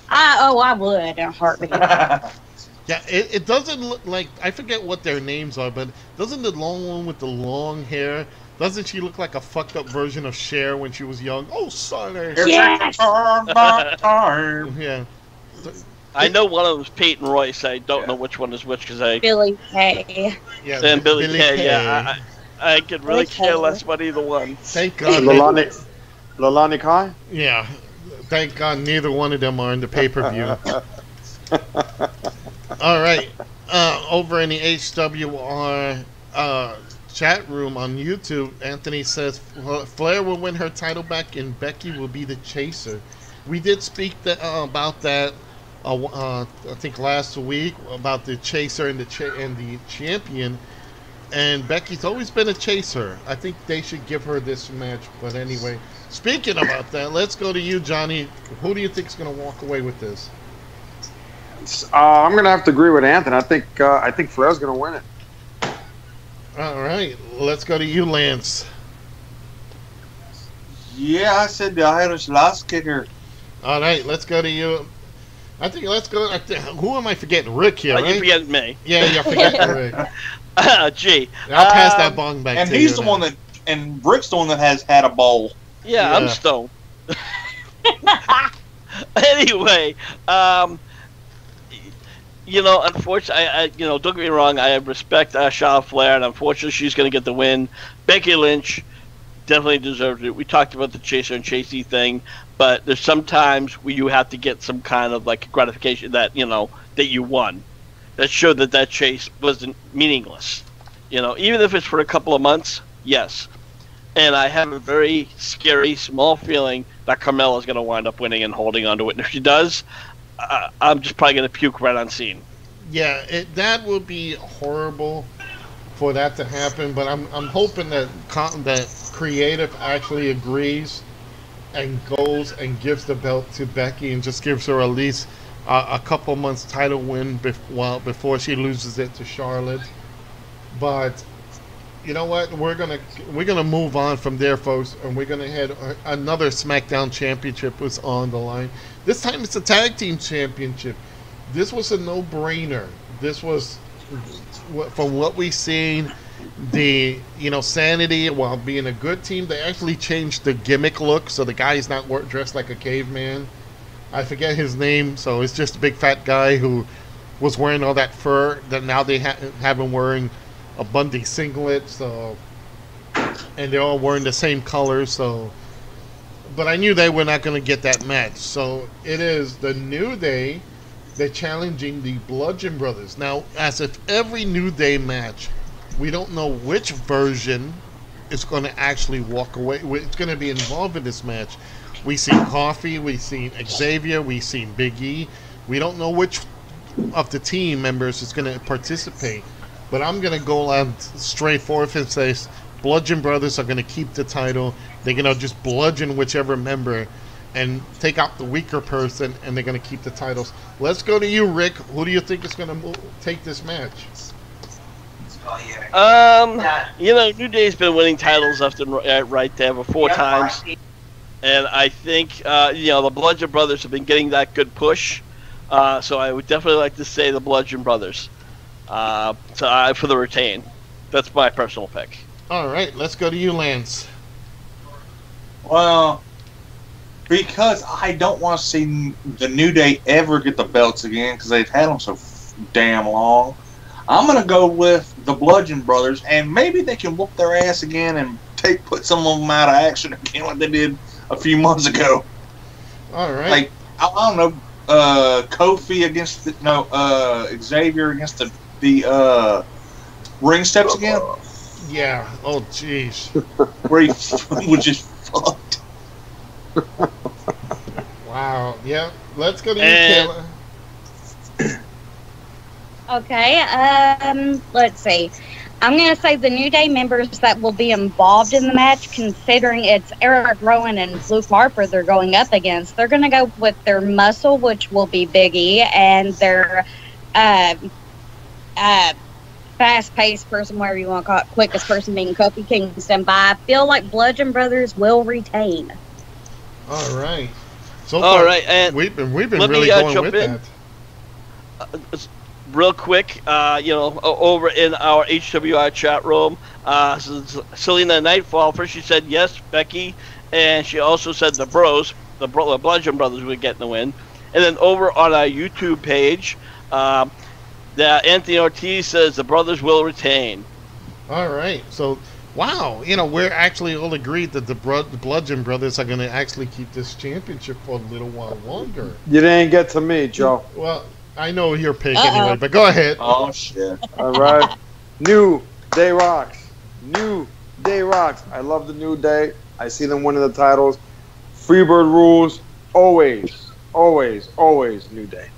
I would in a heartbeat. Yeah, it doesn't look like, I forget what their names are, but doesn't the long one with the long hair, doesn't she look like a fucked up version of Cher when she was young? Oh, Sonny. Yes! Time. Yeah. I know one of them is Peyton Royce. I don't know which one is which because I Billy Kay. Yeah, and Billy Kay. Kay. Yeah, I could really Billy care Kay. less about either one. Thank God. Lolani Kai? Yeah. Thank God neither one of them are in the pay-per-view. All right. Over in the HWR, chat room on YouTube, Anthony says Flair will win her title back and Becky will be the chaser. We did speak about that, I think last week, about the chaser and the champion. And Becky's always been a chaser. I think they should give her this match. But anyway, speaking about that, let's go to you, Johnny. Who do you think is going to walk away with this? I'm going to have to agree with Anthony. I think Flair's going to win it. All right, let's go to you, Lance. Yeah, I said the Irish last kicker. All right, let's go to you. I think let's go. Who am I forgetting? Rick here, right? You forgetting me. Yeah, you're forgetting Rick. Gee. I'll pass that bong back and to you. he's the one that, and Rick's the one that has had a bowl. Yeah, I'm stoned. Anyway, unfortunately, don't get me wrong, I respect Charlotte Flair, and unfortunately she's going to get the win. Becky Lynch definitely deserved it. We talked about the chaser and chasey thing, but there's sometimes where you have to get some kind of like gratification that you won. That showed that chase wasn't meaningless. Even if it's for a couple of months, yes. And I have a very scary, small feeling that Carmella's going to wind up winning and holding on to it. And if she does, I'm just probably going to puke right on scene. Yeah, that would be horrible for that to happen. But I'm hoping that creative actually agrees and goes and gives the belt to Becky and just gives her at least a couple months title win before she loses it to Charlotte. But you know what? We're gonna move on from there, folks, and we're gonna head another SmackDown Championship was on the line. This time it's a tag team championship. This was a no-brainer. This was, from what we've seen, the Sanity, while being a good team, they actually changed the gimmick look, so the guy is not dressed like a caveman. I forget his name, so it's just a big fat guy who was wearing all that fur. That now they have him wearing a Bundy singlet, so, and they're all wearing the same colors. So, but I knew they were not going to get that match. So it is the New Day. They're challenging the Bludgeon Brothers. Now, as if every New Day match, we don't know which version is going to actually walk away. It's going to be involved in this match. We've seen Coffee, we've seen Xavier, we've seen Big E. We don't know which of the team members is going to participate. But I'm going to go on straight forth and say Bludgeon Brothers are going to keep the title. They're going to just bludgeon whichever member and take out the weaker person, and they're going to keep the titles. Let's go to you, Rick. Who do you think is going to take this match? New Day's been winning titles left and right there 4 times. And I think, the Bludgeon Brothers have been getting that good push. So I would definitely like to say the Bludgeon Brothers for the retain. That's my personal pick. All right, let's go to you, Lance. Well, because I don't want to see the New Day ever get the belts again because they've had them so damn long, I'm going to go with the Bludgeon Brothers, and maybe they can whoop their ass again and put some of them out of action again like they did a few months ago. All right. Like, I don't know, Kofi against Xavier against the ring steps again. Yeah. Oh, jeez. Where he was just fucked. Wow. Yeah. Let's go to you, Kayla. Okay. Let's see. I'm going to say the New Day members that will be involved in the match, considering it's Eric Rowan and Luke Harper they're going up against, they're going to go with their muscle, which will be Big E, and their fast-paced person, whatever you want to call it, quickest person being Kofi Kingston. But I feel like Bludgeon Brothers will retain. All right. All right, and we've been really going with in. that. Real quick, over in our HWI chat room, Selena Nightfall, first she said yes, Becky, and she also said the Bludgeon Brothers would get the win. And then over on our YouTube page, Anthony Ortiz says the brothers will retain. All right, so wow, we're actually all agreed that the Bludgeon Brothers are going to actually keep this championship for a little while longer. You didn't get to me, Joe. Well, I know your pick anyway, but go ahead. Oh, shit. All right. New Day Rocks New Day rocks. I love the New Day. I see them winning the titles. Freebird rules. Always, always, always New Day.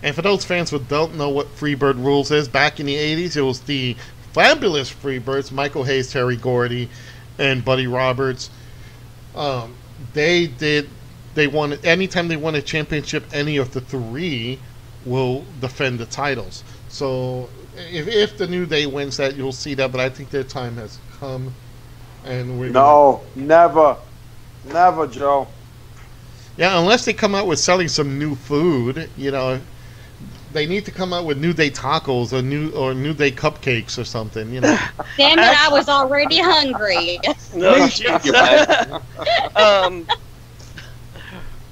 And for those fans who don't know what Freebird Rules is, back in the 80s, it was the fabulous Freebirds, Michael Hayes, Terry Gordy, and Buddy Roberts. They won, anytime they won a championship, any of the three will defend the titles. So if the New Day wins that, you'll see that, but I think their time has come. And we're never, Joe. Yeah, unless they come out with selling some new food, you know. They need to come out with New Day tacos or New Day cupcakes or something, you know. Damn it, I was already hungry. No,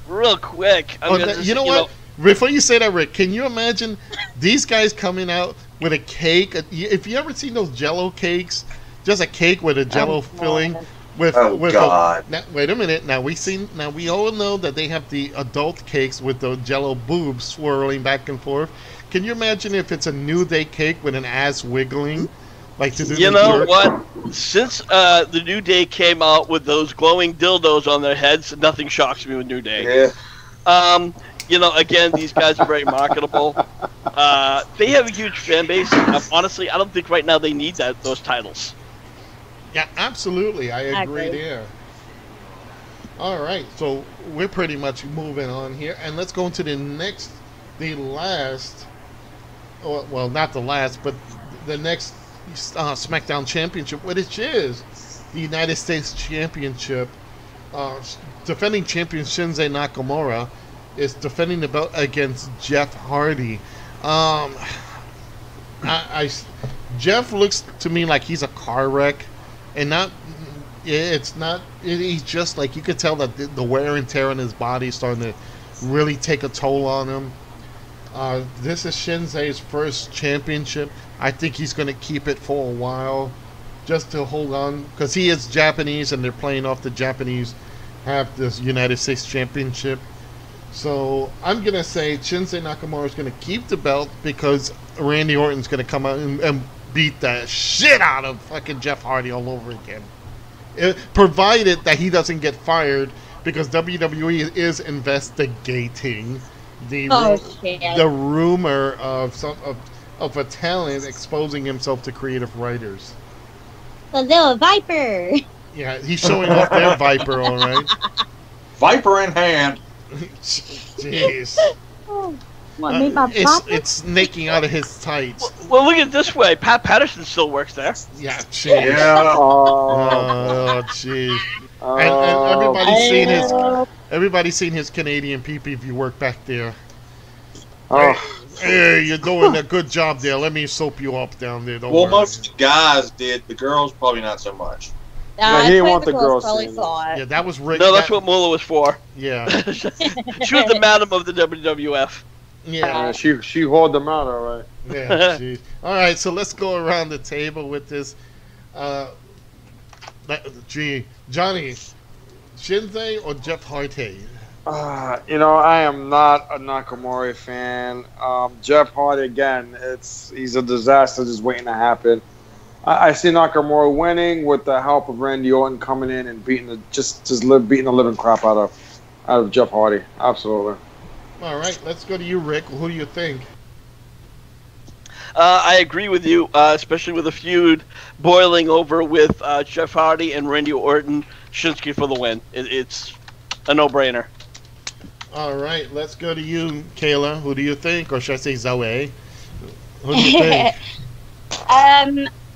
real quick. You know what? Before you say that, Rick, can you imagine these guys coming out with a cake? If you ever seen those Jell-O cakes, just a cake with a Jell-O filling. God. Now, wait a minute. Now we all know that they have the adult cakes with the Jell-O boobs swirling back and forth. Can you imagine if it's a New Day cake with an ass wiggling, like to do? You know what? Since the New Day came out with those glowing dildos on their heads, nothing shocks me with New Day. Yeah. You know, again, these guys are very marketable. They have a huge fan base. Honestly, I don't think right now they need those titles. Yeah, absolutely. I agree there. All right, so we're pretty much moving on here, and let's go into the last. Well, not the last, but the next SmackDown Championship, which is the United States Championship. Defending champion Shinsuke Nakamura is defending the belt against Jeff Hardy. Jeff looks to me like he's a car wreck. And he's just like, you could tell that the wear and tear on his body is starting to really take a toll on him. This is Shinsuke's first championship. I think he's going to keep it for a while just to hold on, because he is Japanese and they're playing off the Japanese have this United States Championship. So I'm going to say Shinsuke Nakamura is going to keep the belt because Randy Orton's going to come out and beat the shit out of fucking Jeff Hardy all over again. Provided that he doesn't get fired, because WWE is investigating the rumor of a talent exposing himself to creative writers. The little Viper. Yeah, he's showing off their Viper, all right. Viper in hand. Jeez. It's snaking out of his tights. Well, look at it this way. Pat Patterson still works there. Yeah, jeez. Yeah. Oh, jeez. And everybody's seen his Canadian PPV work back there. Hey, you're doing a good job there. Let me soap you up down there. Don't worry. Most of the guys did. The girls probably not so much. He didn't want the girls probably seeing saw it. Yeah, that was Rick. No, that's what Moolah was for. Yeah. She was the madam of the WWF. Yeah. She hauled them out, all right. Yeah, geez. All right, so let's go around the table with this. Johnny, Shinsuke or Jeff Hardy? I am not a Nakamura fan. Jeff Hardy, again, he's a disaster just waiting to happen. I see Nakamura winning with the help of Randy Orton coming in and beating the living crap out of Jeff Hardy. Absolutely. All right, let's go to you, Rick. Who do you think? I agree with you, especially with a feud boiling over with Jeff Hardy and Randy Orton. Shinsuke for the win. It's a no-brainer. All right, let's go to you, Kayla. Who do you think? Or should I say Zoe? Who do you think?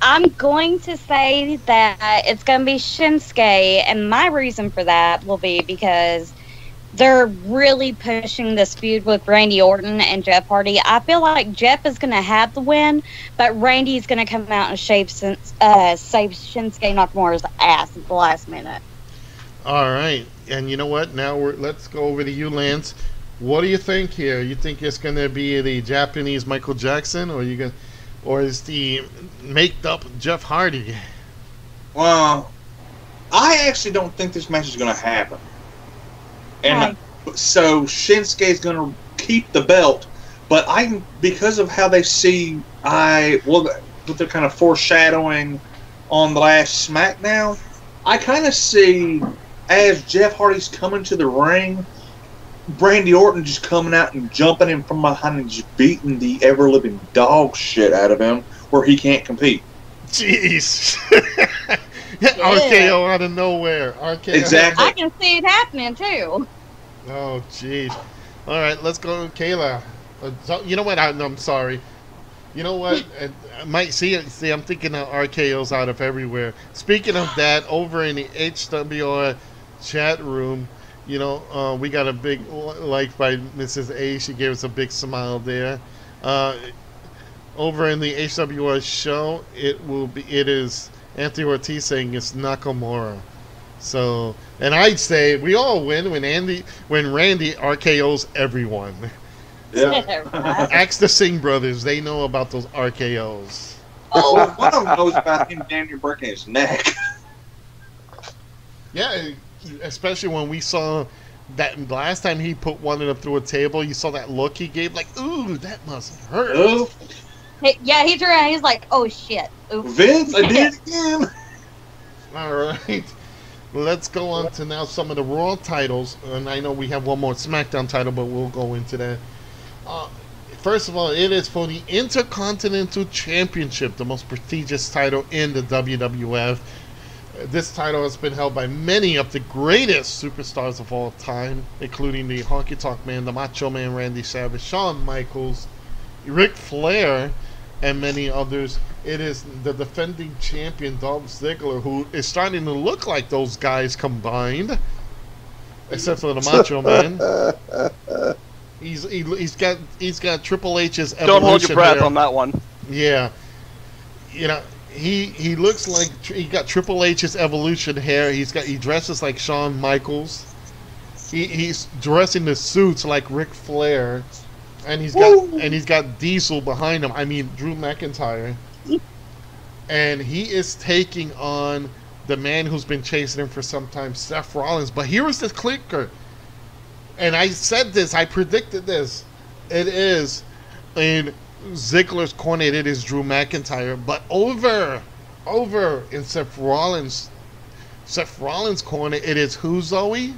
I'm going to say that it's going to be Shinsuke, and my reason for that will be because they're really pushing this feud with Randy Orton and Jeff Hardy. I feel like Jeff is going to have the win, but Randy's going to come out and save Shinsuke Nakamura's ass at the last minute. All right, and you know what? Now let's go over to you, Lance. What do you think here? You think it's going to be the Japanese Michael Jackson, or is the maked up Jeff Hardy? Well, I actually don't think this match is going to happen. And so Shinsuke is going to keep the belt, but because of how they see, they're kind of foreshadowing on the last SmackDown, I kind of see, as Jeff Hardy's coming to the ring, Randy Orton just coming out and jumping him from behind and just beating the ever-living dog shit out of him where he can't compete. Jeez. RKO out of nowhere. RKO. Exactly. I can see it happening too. Oh, jeez. All right, let's go, Kayla. So, you know what? I'm sorry. You know what? I might see, I'm thinking of RKO's out of everywhere. Speaking of that, over in the HWR chat room, you know, we got a big like by Mrs. A. She gave us a big smile there. Over in the HWR show, it is Anthony Ortiz saying it's Nakamura. So, and I'd say we all win when Randy RKO's everyone. Yeah. Ask the Singh brothers; they know about those RKOs. Oh, one of them knows about him damn near breaking his neck. Yeah, especially when we saw that last time he put one of them through a table. You saw that look he gave, like, "Ooh, that must hurt." Oh, Yeah, he turned around. He's like, "Oh shit, oops." Vince, I did it again. All right. Let's go on to now some of the Raw titles, and I know we have one more SmackDown title, but we'll go into that. First of all, it is for the Intercontinental Championship, the most prestigious title in the WWF. This title has been held by many of the greatest superstars of all time, including the Honky Tonk Man, the Macho Man Randy Savage, Shawn Michaels, Ric Flair, and many others. It is the defending champion Dolph Ziggler, who is starting to look like those guys combined, except for the Macho Man. He's got Triple H's evolution. Don't hold your breath there. on that one. Yeah, you know he looks like he got Triple H's evolution hair. He dresses like Shawn Michaels. He's dressing the suits like Ric Flair. And he's got Diesel behind him. I mean, Drew McIntyre. And he is taking on the man who's been chasing him for some time, Seth Rollins. But here is the clicker. And I said this, I predicted this. It is in Ziggler's corner, it is Drew McIntyre. But over in Seth Rollins' corner, it is who, Zoe?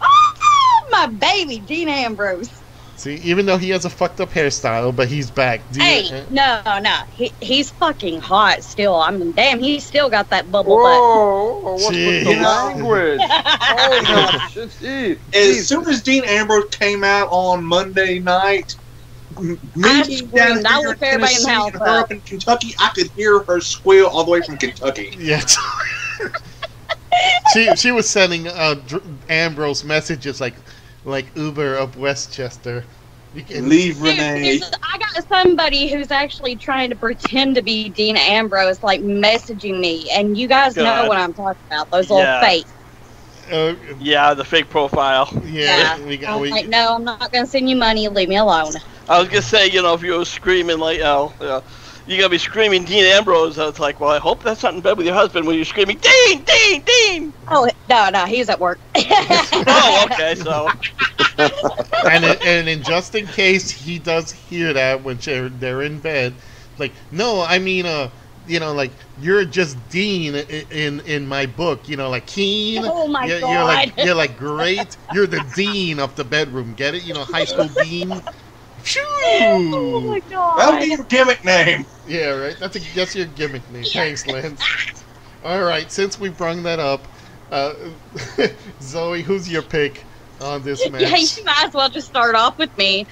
Oh, my baby, Dean Ambrose. See, even though he has a fucked up hairstyle, but he's back. No. He's fucking hot still. I mean, damn, he's still got that bubble butt. Whoa, what's with the Jeez. language? Oh, shit. As soon as Dean Ambrose came out on Monday night, me down I here looked in everybody in Tennessee the house and her up in Kentucky, I could hear her squeal all the way from Kentucky. Yeah. She was sending Ambrose messages like Uber of Westchester. You can Leave Renee. I got somebody who's actually trying to pretend to be Dean Ambrose, like messaging me, and you guys know God. what I'm talking about. Those little Yeah. fakes. Yeah, the fake profile. Yeah. I'm like, no, I'm not gonna send you money. Leave me alone. I was gonna say, you know, if you were screaming like, you're gonna be screaming Dean Ambrose. I was like, well, I hope that's not in bed with your husband when you're screaming Dean, Dean, Dean. Oh no, he's at work. Oh, okay, so. and just in case he does hear that when they're in bed, like, no, I mean, you know, like, you're just Dean in my book, you know, like Keen. Oh my God. You're like great. You're the dean of the bedroom. Get it? You know, high school dean. Phew! Oh my God. That'll be your gimmick name. Yeah, right. That's your gimmick name. Thanks, Lance. All right, since we brung that up, Zoe, who's your pick on this match? Yeah, you might as well just start off with me.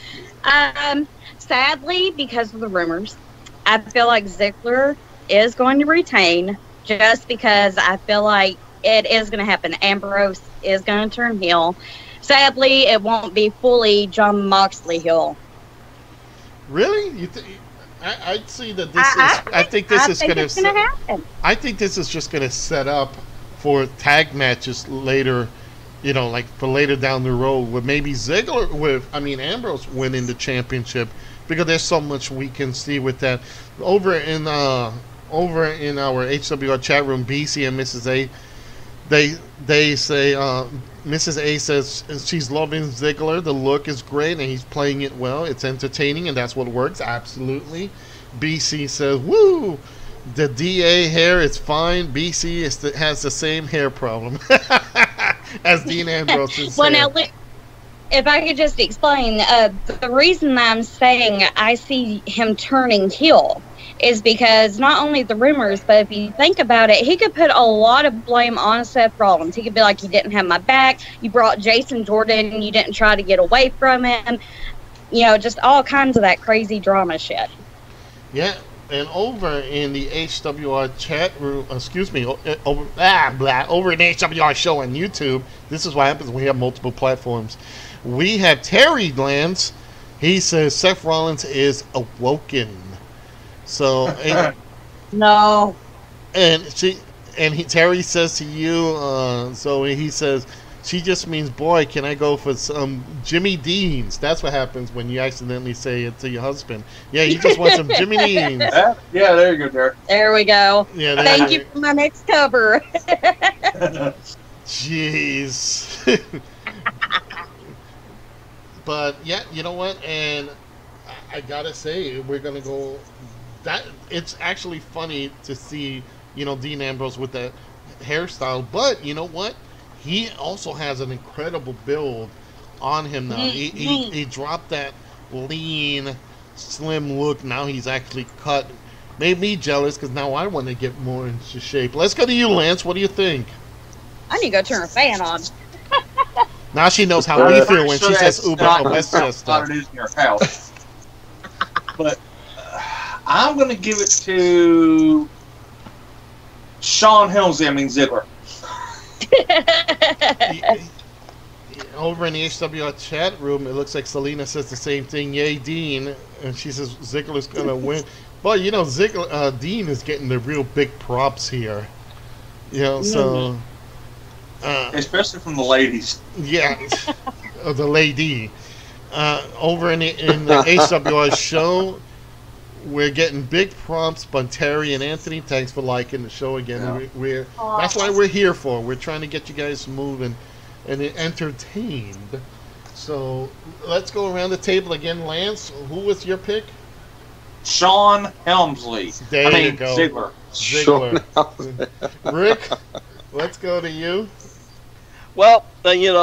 Sadly, because of the rumors, I feel like Ziggler is going to retain just because I feel like it is going to happen. Ambrose is going to turn heel. Sadly, it won't be fully John Moxley heel. Really? I'd see that this is. I think this is going to happen. I think this is just going to set up for tag matches later. You know, like for later down the road, with maybe Ambrose winning the championship, because there's so much we can see with that. Over in our HWR chat room, BC and Mrs. A, they say Mrs. A says she's loving Ziggler. The look is great, and he's playing it well. It's entertaining, and that's what works. Absolutely. BC says, "Woo!" The DA hair is fine. BC has the same hair problem as Dean Ambrose's Well, hair. now, if I could just explain, the reason I'm saying I see him turning heel is because not only the rumors, but if you think about it, he could put a lot of blame on Seth Rollins. He could be like, you didn't have my back, you brought Jason Jordan, you didn't try to get away from him, just all kinds of that crazy drama shit. Yeah, and over in the HWR chat room, over in the HWR show on YouTube, this is what happens when we have multiple platforms. We have Terry Lance. He says Seth Rollins is awoken. So, No. Terry says to you, Zoe, he says, she just means, boy, can I go for some Jimmy Dean's? That's what happens when you accidentally say it to your husband. Yeah, you just want some Jimmy Dean's. Yeah, there you go, Derek. There we go. Yeah, Thank you for my next cover. Jeez. But, yeah, you know what? And I gotta say, we're gonna go... It's actually funny to see, Dean Ambrose with that hairstyle. But, you know what? He also has an incredible build on him now. He dropped that lean, slim look. Now he's actually cut. Made me jealous because now I want to get more into shape. Let's go to you, Lance. What do you think? I need to go turn a fan on. Now she knows how we feel when she says Uber at Westchester. It is in your house. But I'm going to give it to Sean Helmsley, Ziggler. Over in the HWR chat room, it looks like Selena says the same thing. Yay, Dean. And she says Ziggler's going to win. But, Dean is getting the real big props here. So... especially from the ladies. Yeah, the lady. Over in the HWR show, we're getting big prompts by Terry and Anthony. Thanks for liking the show again. Yeah. That's why we're here for. We're trying to get you guys moving and entertained. So let's go around the table again. Lance, who was your pick? Sean Helmsley. There you go. Ziggler. Rick, let's go to you. Well, Dean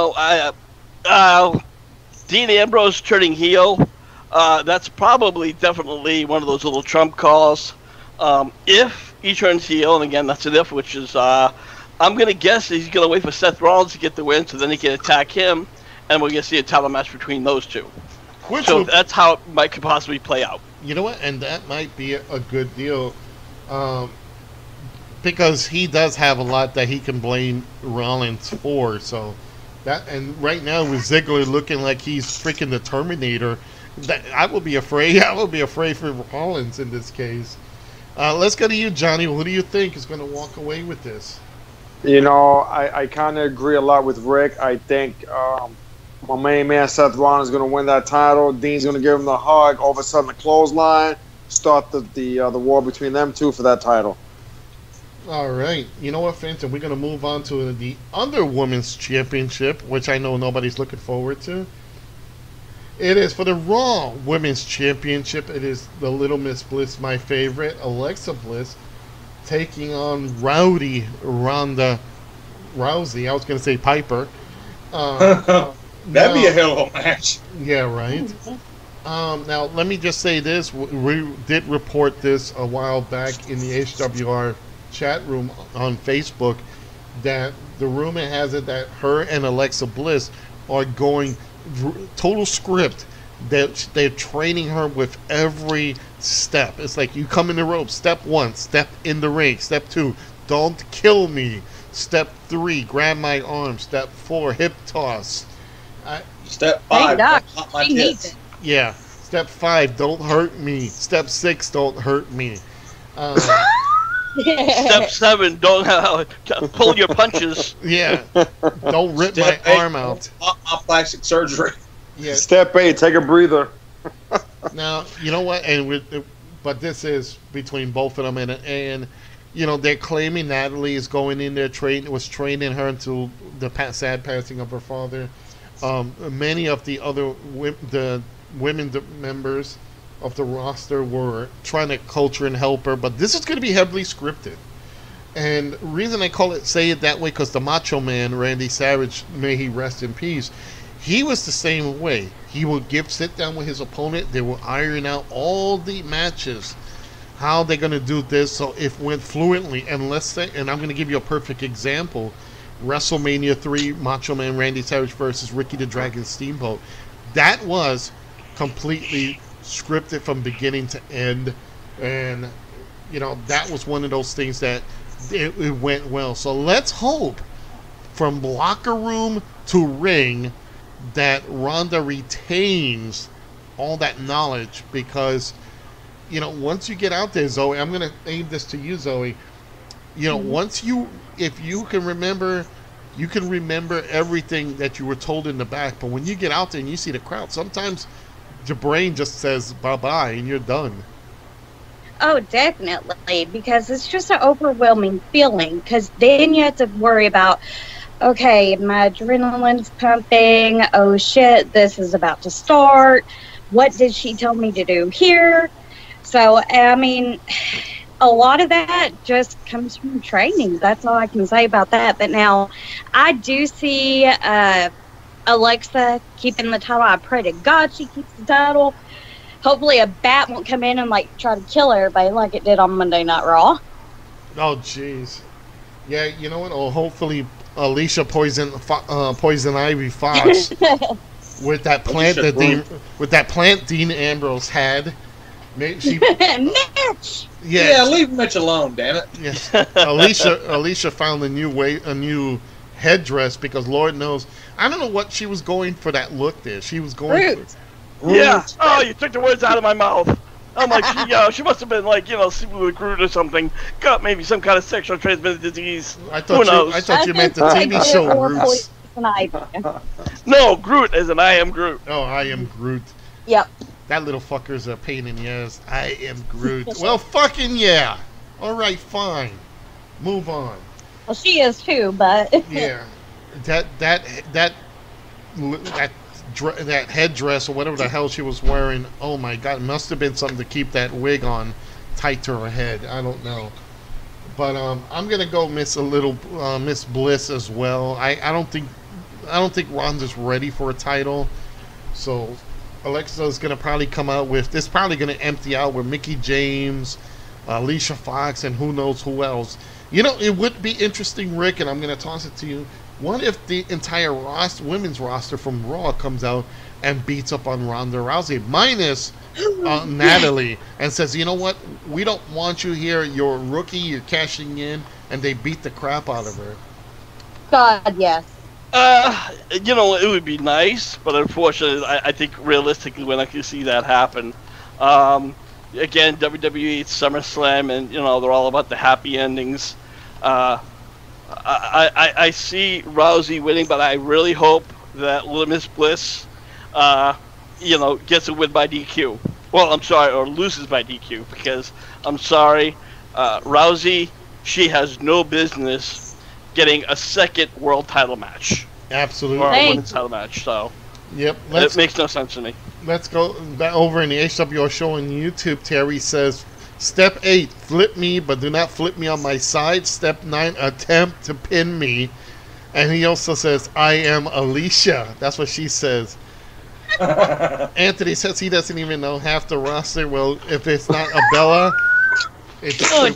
Ambrose turning heel. That's definitely one of those little trump calls. If he turns heel, and again, that's an if, which is, I'm going to guess he's going to wait for Seth Rollins to get the win so then he can attack him, and we're going to see a title match between those two. That's how it might could possibly play out. You know what? And that might be a good deal. Because he does have a lot that he can blame Rollins for. So and right now with Ziggler looking like he's freaking the Terminator, I will be afraid. I will be afraid for Rollins in this case. Let's go to you, Johnny. Who do you think is going to walk away with this? I kind of agree a lot with Rick. I think my main man Seth Rollins is going to win that title. Dean's going to give him the hug. All of a sudden, the clothesline, start the war between them two for that title. All right. You know what, Fenton? We're going to move on to the other women's championship, which I know nobody's looking forward to. It is for the Raw Women's Championship. It is the Little Miss Bliss, my favorite, Alexa Bliss, taking on Rowdy Ronda Rousey. I was going to say Piper. That'd be a hell of a match. Yeah, right. Now, let me just say this. We did report this a while back in the HWR chat room on Facebook that the rumor has it that her and Alexa Bliss are going total script. They're training her with every step. It's like you come in the rope. Step 1, step in the ring. Step 2, don't kill me. Step 3, grab my arm. Step 4, hip toss. Step 5, Doc, pop my she needs tits. it. Yeah. Step 5, don't hurt me. Step 6, don't hurt me. Step 7, don't pull your punches. Yeah. Don't rip Step my 8, arm out. Pop my plastic surgery. Yeah. Step 8, take a breather. Now, you know what? But this is between both of them, and they're claiming Natalie is going in there was training her until the sad passing of her father. Many of the other women members of the roster were trying to culture and help her, but this is going to be heavily scripted. And the reason I say it that way, because the Macho Man, Randy Savage, may he rest in peace, he was the same way. He would sit down with his opponent. They will iron out all the matches, how they're going to do this, so it went fluently. And let's say, and I'm going to give you a perfect example, WrestleMania 3, Macho Man Randy Savage versus Ricky the Dragon Steamboat. That was completely scripted from beginning to end, and that was one of those things that it went well. So let's hope from locker room to ring that Ronda retains all that knowledge, because once you get out there, Zoe, I'm going to aim this to you, Zoe. If you can remember, you can remember everything that you were told in the back, but when you get out there and you see the crowd, sometimes your brain just says bye-bye and you're done. Oh, definitely, because it's just an overwhelming feeling, because then you have to worry about, okay, my adrenaline's pumping, oh shit, this is about to start, what did she tell me to do here? So, I mean, a lot of that just comes from training. That's all I can say about that. But now, I do see Alexa keeping the title. I pray to God she keeps the title. Hopefully a bat won't come in and try to kill everybody like it did on Monday Night Raw. Oh, jeez. Yeah, you know what? Oh, hopefully Alicia Poison Ivy Fox with that plant Dean Ambrose had. Mitch. Yeah, leave Mitch alone, damn it. Yes. Alicia found a new headdress, because Lord knows, I don't know what she was going for that look there. She was going for. Yeah. Oh, you took the words out of my mouth. I'm like, she must have been sleeping with Groot or something. Got maybe some kind of sexual transmitted disease. Who knows? I thought you meant the TV show Groot. No, Groot as in I am Groot. Oh, I am Groot. Yep. That little fucker's a pain in the ass. I am Groot. Well, fucking yeah. All right, fine. Move on. Well, she is too, but yeah, that headdress or whatever the hell she was wearing. Oh my God, it must have been something to keep that wig on tight to her head. I don't know, but I'm gonna go Miss Bliss as well. I don't think Ronda's ready for a title, so Alexa's gonna probably come out with this. Probably gonna empty out with Mickie James, Alicia Fox, and who knows who else. It would be interesting, Rick, and I'm gonna toss it to you. What if the entire women's roster from Raw comes out and beats up on Ronda Rousey, minus Natalie, and says, you know what, we don't want you here, you're a rookie, you're cashing in, and they beat the crap out of her? God, yes. It would be nice, but unfortunately, I think realistically we're not going to see that happen. Again, WWE, it's SummerSlam, and they're all about the happy endings. I see Rousey winning, but I really hope that Miss Bliss, gets a win by DQ. Well, I'm sorry, or loses by DQ, because I'm sorry, Rousey, she has no business getting a second world title match. Absolutely. Or a women's title match, so. Yep. It makes no sense to me. Let's go back over in the HWO show on YouTube. Terry says, Step 8, flip me, but do not flip me on my side. Step 9, attempt to pin me. And he also says, I am Alicia. That's what she says. Anthony says he doesn't even know half the roster. Well, if it's not Abella,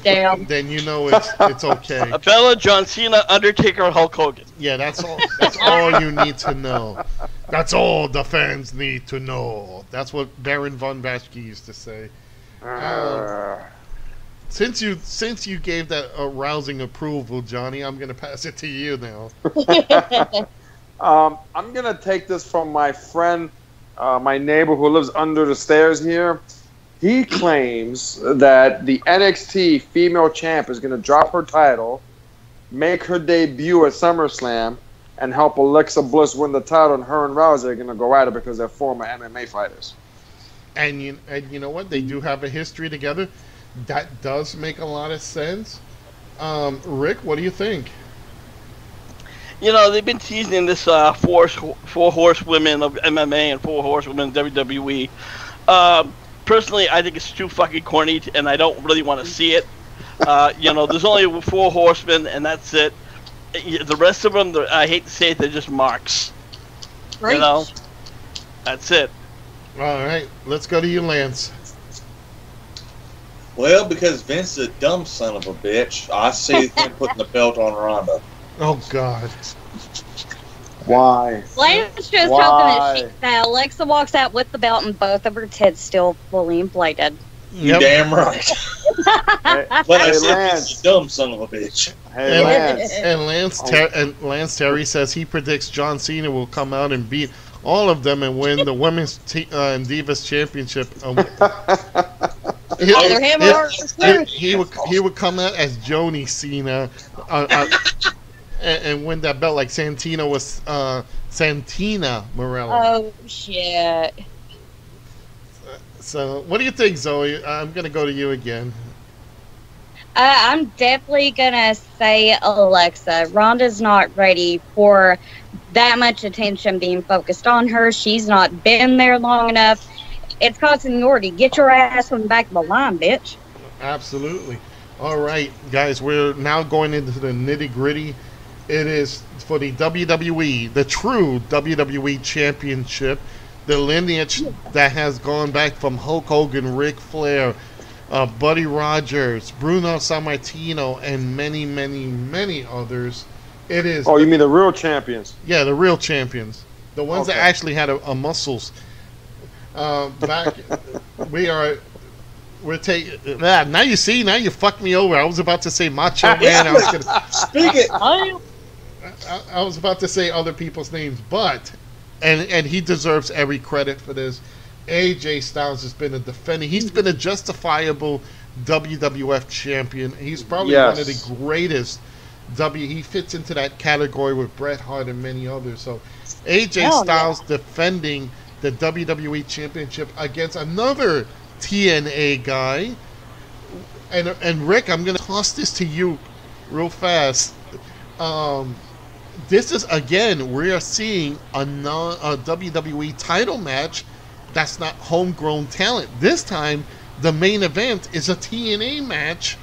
damn. then it's okay. Abella, John Cena, Undertaker, Hulk Hogan. Yeah, that's all. That's all you need to know. That's all the fans need to know. That's what Baron von Bashke used to say. Since you gave that a rousing approval, Johnny, I'm going to pass it to you now. I'm going to take this from my friend, my neighbor who lives under the stairs here. He claims that the NXT female champ is going to drop her title, make her debut at SummerSlam, and help Alexa Bliss win the title, and her and Rousey are going to go at it because they're former MMA fighters. And you know what? They do have a history together. That does make a lot of sense. Rick, what do you think? They've been teasing this four horsewomen of MMA and four horsewomen of WWE. personally, I think it's too fucking corny, and I don't really want to see it. There's only 4 horsemen, and that's it. The rest of them, I hate to say it, they're just marks. Right. You know, that's it. All right, let's go to you, Lance. Well, because Vince is a dumb son of a bitch, I see him putting the belt on Ronda. Oh God. Why? Lance just Why? hoping that Alexa walks out with the belt and both of her tits still fully inflated. You damn right. Hey, But I hey, said Lance. Vince is a dumb son of a bitch. Hey, Lance. And Lance Terry says he predicts John Cena will come out and beat all of them and win the women's and Divas Championship. Either him or He would come out as Joni Cena and win that belt like Santina was Santina Morella. Oh shit. So, what do you think, Zoe? I'm gonna go to you again. I'm definitely gonna say Alexa. Ronda's not ready for that much attention being focused on her. She's not been there long enough. It's called seniority. Get your ass on the back of the line, bitch. Absolutely. All right, guys, we're now going into the nitty-gritty. It is for the WWE, the true WWE Championship, the lineage that has gone back from Hulk Hogan, Ric Flair, Buddy Rogers, Bruno Sammartino, and many, many, many others. It is. Oh, you mean the real champions? Yeah, the real champions, the ones that Okay. actually had a muscles. Back, we're taking. Now you see. Now you fucked me over. I was about to say Macho Man. Speak it. I was about to say other people's names, but and he deserves every credit for this. AJ Styles has been a defending. He's been a justifiable WWF champion. He's probably one of the greatest. He fits into that category with Bret Hart and many others. So AJ Styles defending the WWE Championship against another TNA guy. And Rick, I'm going to toss this to you real fast. This is, again, we are seeing a WWE title match that's not homegrown talent. This time, the main event is a TNA match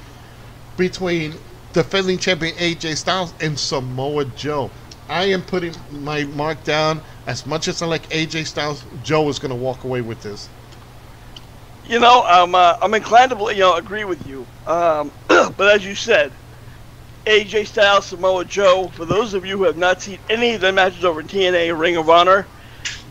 between defending champion AJ Styles and Samoa Joe. I am putting my mark down. As much as I like AJ Styles, Joe is going to walk away with this. I'm inclined to agree with you. But as you said, AJ Styles, Samoa Joe, for those of you who have not seen any of their matches over in TNA Ring of Honor,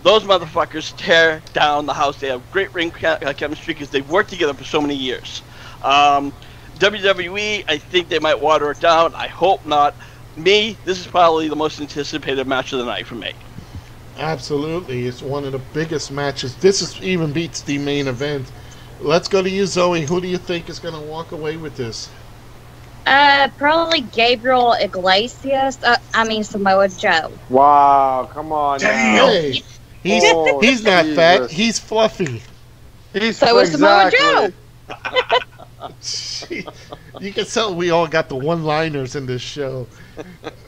those motherfuckers tear down the house. They have great ring chemistry because they've worked together for so many years. WWE, I think they might water it down. I hope not. This is probably the most anticipated match of the night for me. Absolutely. It's one of the biggest matches. Even beats the main event. Let's go to you, Zoe. Who do you think is going to walk away with this? Probably Gabriel Iglesias. Samoa Joe. Wow, come on. Damn. Hey, he's not Jesus. fat. He's fluffy. So is Samoa Joe. You can tell we all got the one-liners in this show.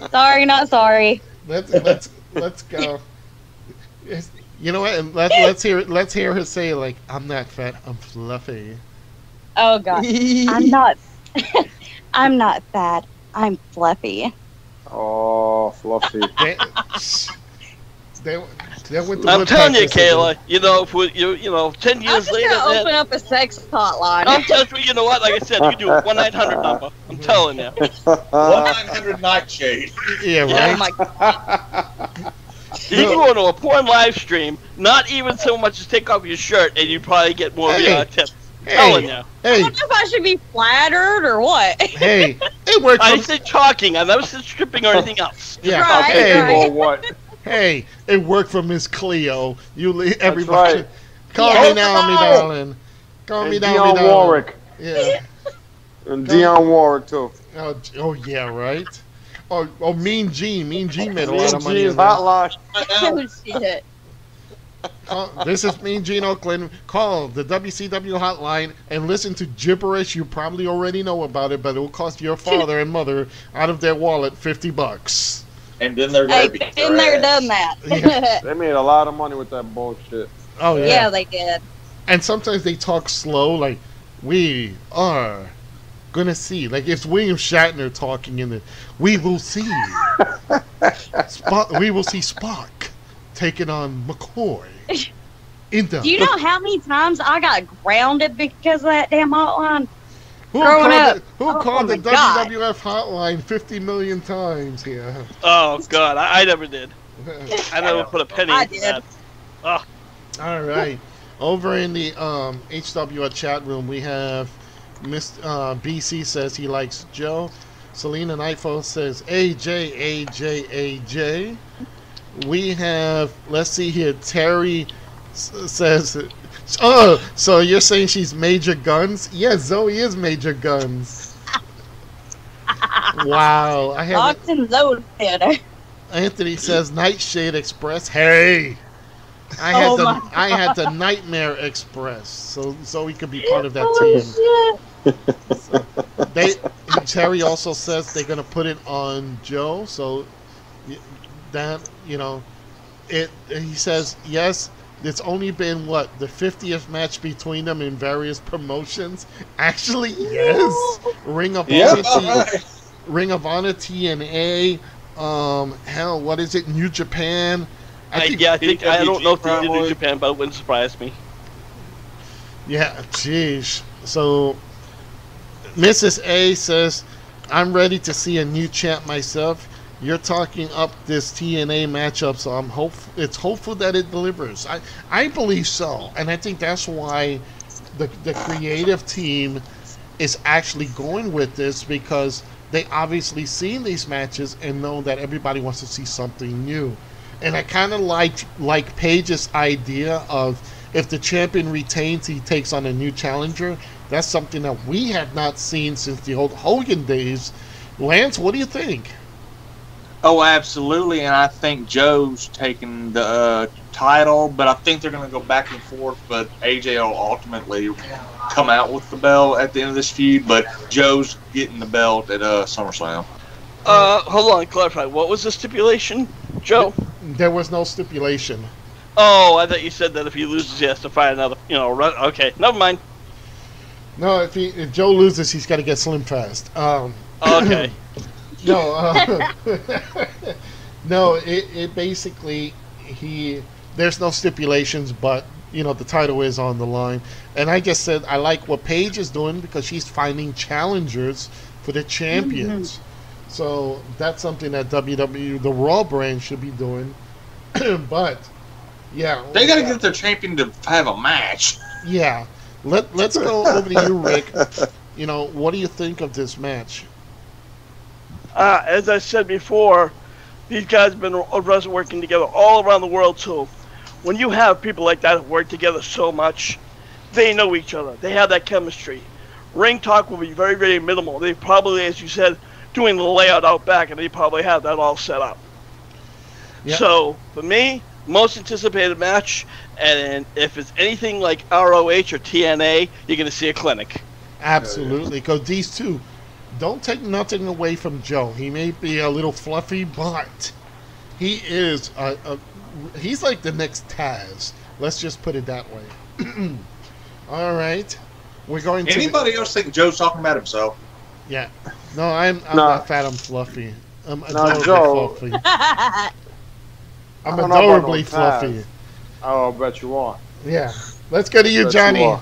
Sorry, not sorry. Let's go. You know what? And let's hear her say, like, I'm not fat, I'm fluffy. Oh god, I'm not fat. I'm fluffy. Oh, fluffy. I'm telling you, Kayla. If we, 10 I'm years just later, gonna open up a sex hotline. I'm telling you, you know what? Like I said, you can do a 1-900 number. I'm telling you. 1-900 Nightshade. Yeah, Oh right? my god. You can go to a porn live stream, not even so much as take off your shirt, and you probably get more tips. I'm telling you. I Hey, don't know if I should be flattered or what. hey, it worked I for said talking. I never said stripping or anything else. yeah. Right, Hey, right. Or what? hey, it worked for Miss Cleo. Everybody, right. call me now, me darling. Call me And now, me Dionne darling. Warwick. Yeah. And Dionne Warwick, too. Oh yeah, right. Oh, Mean Gene. Mean Gene made a lot Mean of money. Gene's in that. hotline. Oh shit. This is Mean Gene Oakland. Call the WCW hotline and listen to gibberish you probably already know about it, but it will cost your father and mother out of their wallet $50. And then they're Hey, going to be been there, done that. Yeah. They made a lot of money with that bullshit. Oh yeah. Yeah, they did. And sometimes they talk slow, like, we are gonna see. Like, it's William Shatner talking in it. We will see. We will see Spock taking on McCoy. Do you know how many times I got grounded because of that damn hotline? Who called the God. WWF hotline 50 million times here? Oh God, I never did. I never put a penny I into did. that. Oh, All right. Over in the HWR chat room, we have BC says he likes Joe. Selena Nightfall says AJ, AJ, AJ. We have, let's see here, Terry says, oh, so you're saying she's Major Guns? Yes, Zoe is Major Guns. Wow. I have Locked and loaded. Anthony says Nightshade Express. Hey, I had the Nightmare Express, so we could be part of that team. So Terry also says they're gonna put it on Joe, so that he says yes. It's only been the 50th match between them in various promotions. Actually, yes. Ring of Honor, TNA. Hell, what is it? New Japan. I don't know if they did New Japan, but it wouldn't surprise me. Yeah, jeez. So, Mrs. A says, I'm ready to see a new champ myself. You're talking up this TNA matchup, so it's hopeful that it delivers. I believe so, and I think that's why the creative team is actually going with this, because they obviously seen these matches and know that everybody wants to see something new. And I kind of like Paige's idea of, if the champion retains, he takes on a new challenger. That's something that we have not seen since the old Hogan days. Lance, what do you think? Oh, absolutely, and I think Joe's taking the title, but I think they're going to go back and forth, but AJ will ultimately come out with the belt at the end of this feud, but Joe's getting the belt at SummerSlam. Hold on, clarify. What was the stipulation, Joe? There was no stipulation. Oh, I thought you said that if he loses, he has to fight another, run. Okay, never mind. No, if Joe loses, he's got to get Slim Fast. Okay. No, no. It basically there's no stipulations, but the title is on the line. And I just said I like what Paige is doing, because she's finding challengers for the champions. Mm-hmm. So that's something that WWE, the Raw brand, should be doing. But yeah, they got to get their champion to have a match. Yeah, let's go over to you, Rick. What do you think of this match? As I said before, these guys have been working together all around the world, so when you have people like that work together so much, they know each other. They have that chemistry. Ring talk will be very, very minimal. They probably, as you said, doing the layout out back, and they probably have that all set up. Yep. So, for me, most anticipated match, and if it's anything like ROH or TNA, you're going to see a clinic. Absolutely, because these two, don't take nothing away from Joe. He may be a little fluffy, but he is he's like the next Taz. Let's just put it that way. All right, we're going to. Anybody else think Joe's talking about himself? Yeah. No, I'm not fat. I'm fluffy. I'm adorably fluffy. I'm adorably fluffy. Oh, I bet you are. Yeah. Let's go to you, Johnny.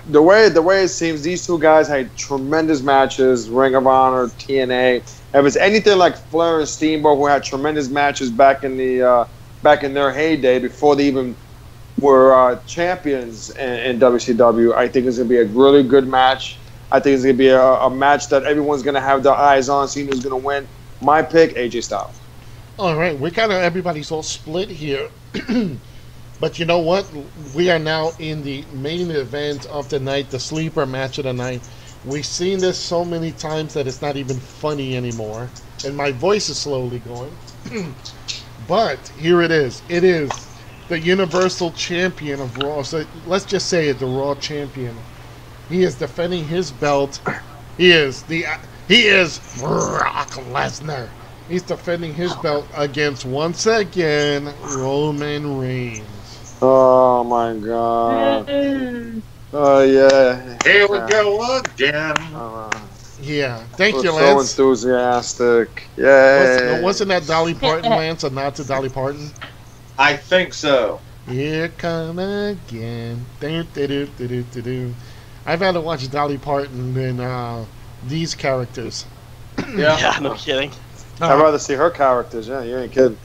The way it seems, these two guys had tremendous matches. Ring of Honor, TNA. If it's anything like Flair and Steamboat, who had tremendous matches back in their heyday, before they even were champions in WCW, I think it's gonna be a really good match. I think it's gonna be a match that everyone's gonna have their eyes on, seeing who's gonna win. My pick, AJ Styles. All right, everybody's all split here. But you know what? We are now in the main event of the night, the sleeper match of the night. We've seen this so many times that it's not even funny anymore. And my voice is slowly going. But here it is. It is the Universal Champion of Raw. So let's just say it, the Raw Champion. He is defending his belt. He is Brock Lesnar. He's defending his belt against, once again, Roman Reigns. Oh my god. Oh yeah. Here we go again. Yeah. Thank We're you, so Lance. enthusiastic. Yay. Wasn't that Dolly Parton, Lance, or not to Dolly Parton? I think so. Here come again. Do. I'd rather watch Dolly Parton than these characters. Yeah. Yeah, no kidding. I'd rather see her characters. Yeah, you ain't kidding.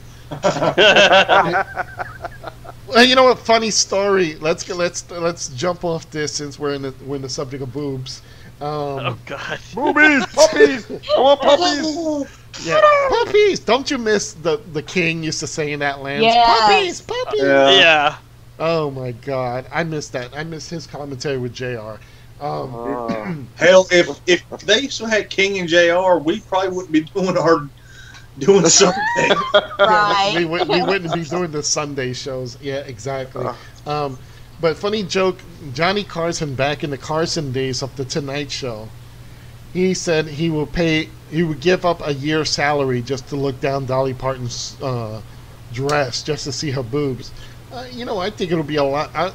Well, you know what? Funny story. Let's jump off this since we're in the subject of boobs. Oh God. Boobies, puppies. I want puppies. Yeah, puppies. Don't you miss the king used to saying that, Lance? Yes. Puppies. Yeah. Oh my God, I miss that. I miss his commentary with Jr. Hell, if they still had King and JR, we probably wouldn't be doing something. Right. we wouldn't be doing the Sunday shows. Yeah, exactly. But funny joke, Johnny Carson back in the Carson days of the Tonight Show, he said he would give up a year's salary just to look down Dolly Parton's dress, just to see her boobs. I think it'll be a lot.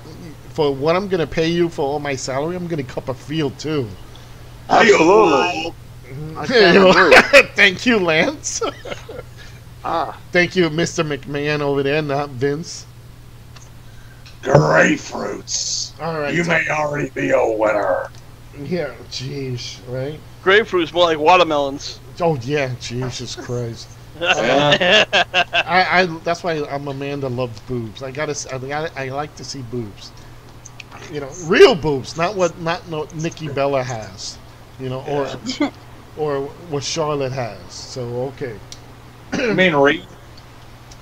For what I'm going to pay you for all my salary, I'm going to cup a field too. Absolutely. I can't agree. Thank you, Lance. Thank you, Mr. McMahon over there, not Vince. Grapefruits. All right. You may already be a winner. Yeah, jeez, right? Grapefruit's more like watermelons. Oh yeah, Jesus Christ. Yeah. I that's why I'm a man that loves boobs. I like to see boobs. Real boobs, not what Nikki Bella has. Or what Charlotte has. So okay. You mean Reed?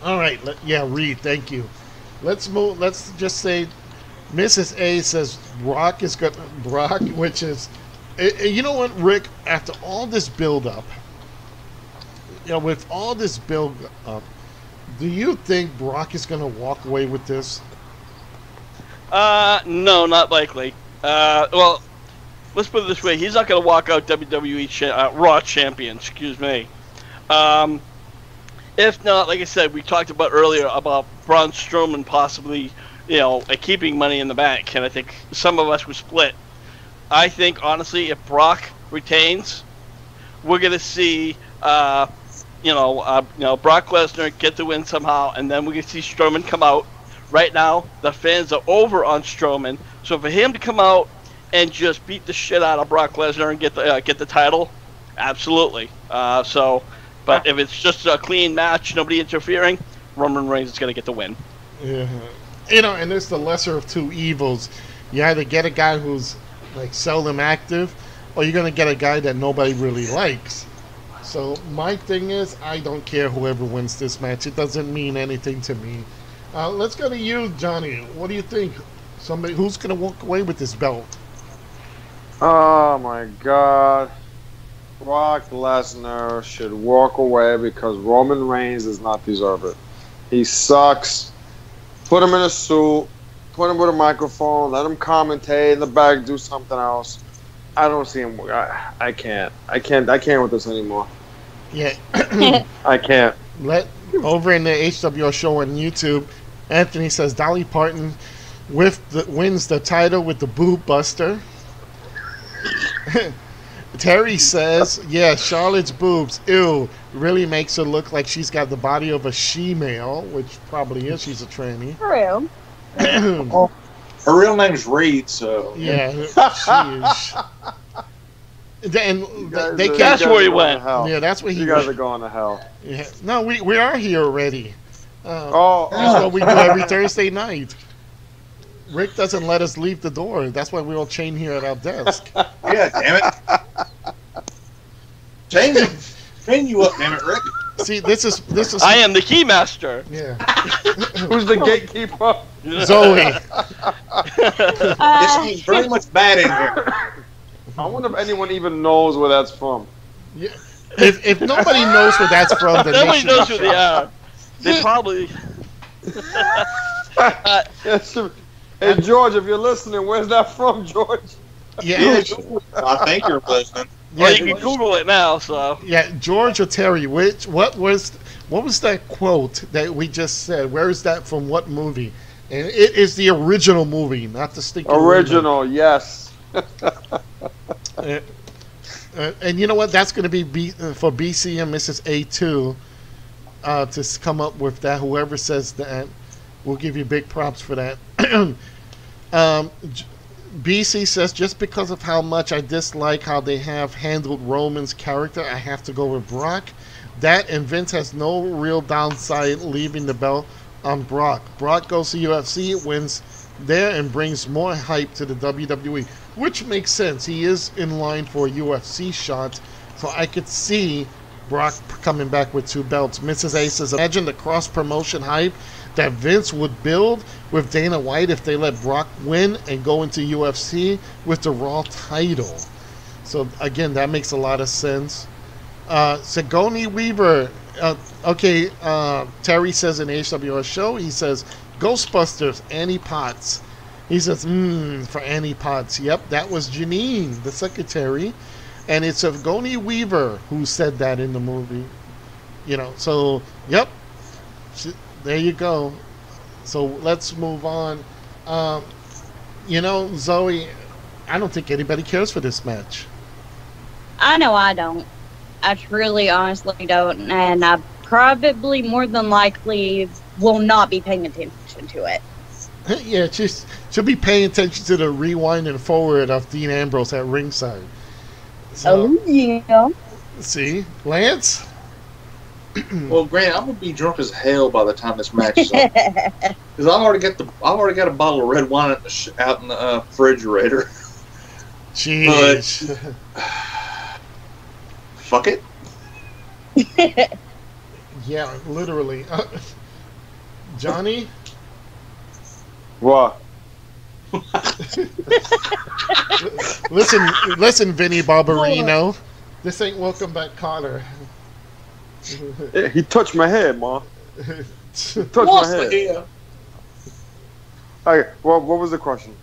All right. Reed. Thank you. Let's move. Let's just say, Mrs. A says Brock, which is, you know what, Rick? After all this build up, with all this build up, do you think Brock is going to walk away with this? No, not likely. Well, let's put it this way: he's not going to walk out WWE Raw champion. Excuse me. If not, like I said, we talked about earlier about Braun Strowman possibly, keeping Money in the Bank, and I think some of us were split. I think honestly, if Brock retains, we're going to see, Brock Lesnar get the win somehow, and then we're going to see Strowman come out. Right now, the fans are over on Strowman, so for him to come out and just beat the shit out of Brock Lesnar and get the title, absolutely. But if it's just a clean match, nobody interfering, Roman Reigns is going to get the win. Yeah, and it's the lesser of two evils. You either get a guy who's like seldom active, or you're going to get a guy that nobody really likes. So my thing is, I don't care whoever wins this match. It doesn't mean anything to me. Let's go to you, Johnny. What do you think? Somebody who's going to walk away with this belt? Oh my God. Brock Lesnar should walk away because Roman Reigns does not deserve it. He sucks. Put him in a suit. Put him with a microphone. Let him commentate in the back. Do something else. I don't see him. I can't. I can't with this anymore. Yeah. I can't. Over in the HWO show on YouTube, Anthony says Dolly Parton wins the title with the Boob Buster. Terry says, yeah, Charlotte's boobs, ew, really makes her look like she's got the body of a she-male, which probably is. She's a tranny. True. Her real name's Reed, so. Yeah, she is. And they can't. That's where he went. Yeah, that's where he You guys went. are going to hell. Yeah. No, we are here already. That's Oh, what we do every Thursday night. Rick doesn't let us leave the door. That's why we're all chained here at our desk. Yeah, damn it. Chain you up, damn it, Rick. See, this is. I am the keymaster. Yeah. who's the gatekeeper? Zoe. This is very much bad in here. I wonder if anyone even knows where that's from. Yeah. If nobody knows where that's from, then Nobody they knows should. who they are. They probably. Hey, George, if you're listening, where's that from, George? Yeah. I think you're listening. Well, you can Google it now. So. Yeah, George or Terry, what was that quote that we just said? Where is that from? What movie? And it is the original movie, not the stinking Original, yes. and you know what? That's going to be for BC and Mrs. A2 to come up with that. Whoever says that, we'll give you big props for that. BC says, just because of how much I dislike how they have handled Roman's character, I have to go with Brock. That and Vince has no real downside leaving the belt on Brock. Brock goes to UFC, wins there, and brings more hype to the WWE, which makes sense. He is in line for a UFC shot, so I could see Brock coming back with 2 belts. Mrs. A says, imagine the cross-promotion hype that Vince would build with Dana White if they let Brock win and go into UFC with the Raw title. So again, that makes a lot of sense. Sigourney Weaver. Terry says in the HWR show, he says, Ghostbusters, Annie Potts. He says, for Annie Potts. Yep, that was Janine, the secretary. And it's Sigourney Weaver who said that in the movie. You know, so, yep. There you go. So let's move on. Zoe, I don't think anybody cares for this match. I know I don't. I truly, honestly don't. And I probably, more than likely, will not be paying attention to it. Yeah, she'll be paying attention to the rewind and forward of Dean Ambrose at ringside. So, yeah. See? Lance? Well, Grant, I'm gonna be drunk as hell by the time this match is up. Because I've already got a bottle of red wine out in the refrigerator. Jeez. Fuck it. Yeah, literally. Johnny? What? listen, Vinny Barbarino. This ain't Welcome Back, Connor. He touched my head, Ma. He touched my head. Okay, well, what was the question?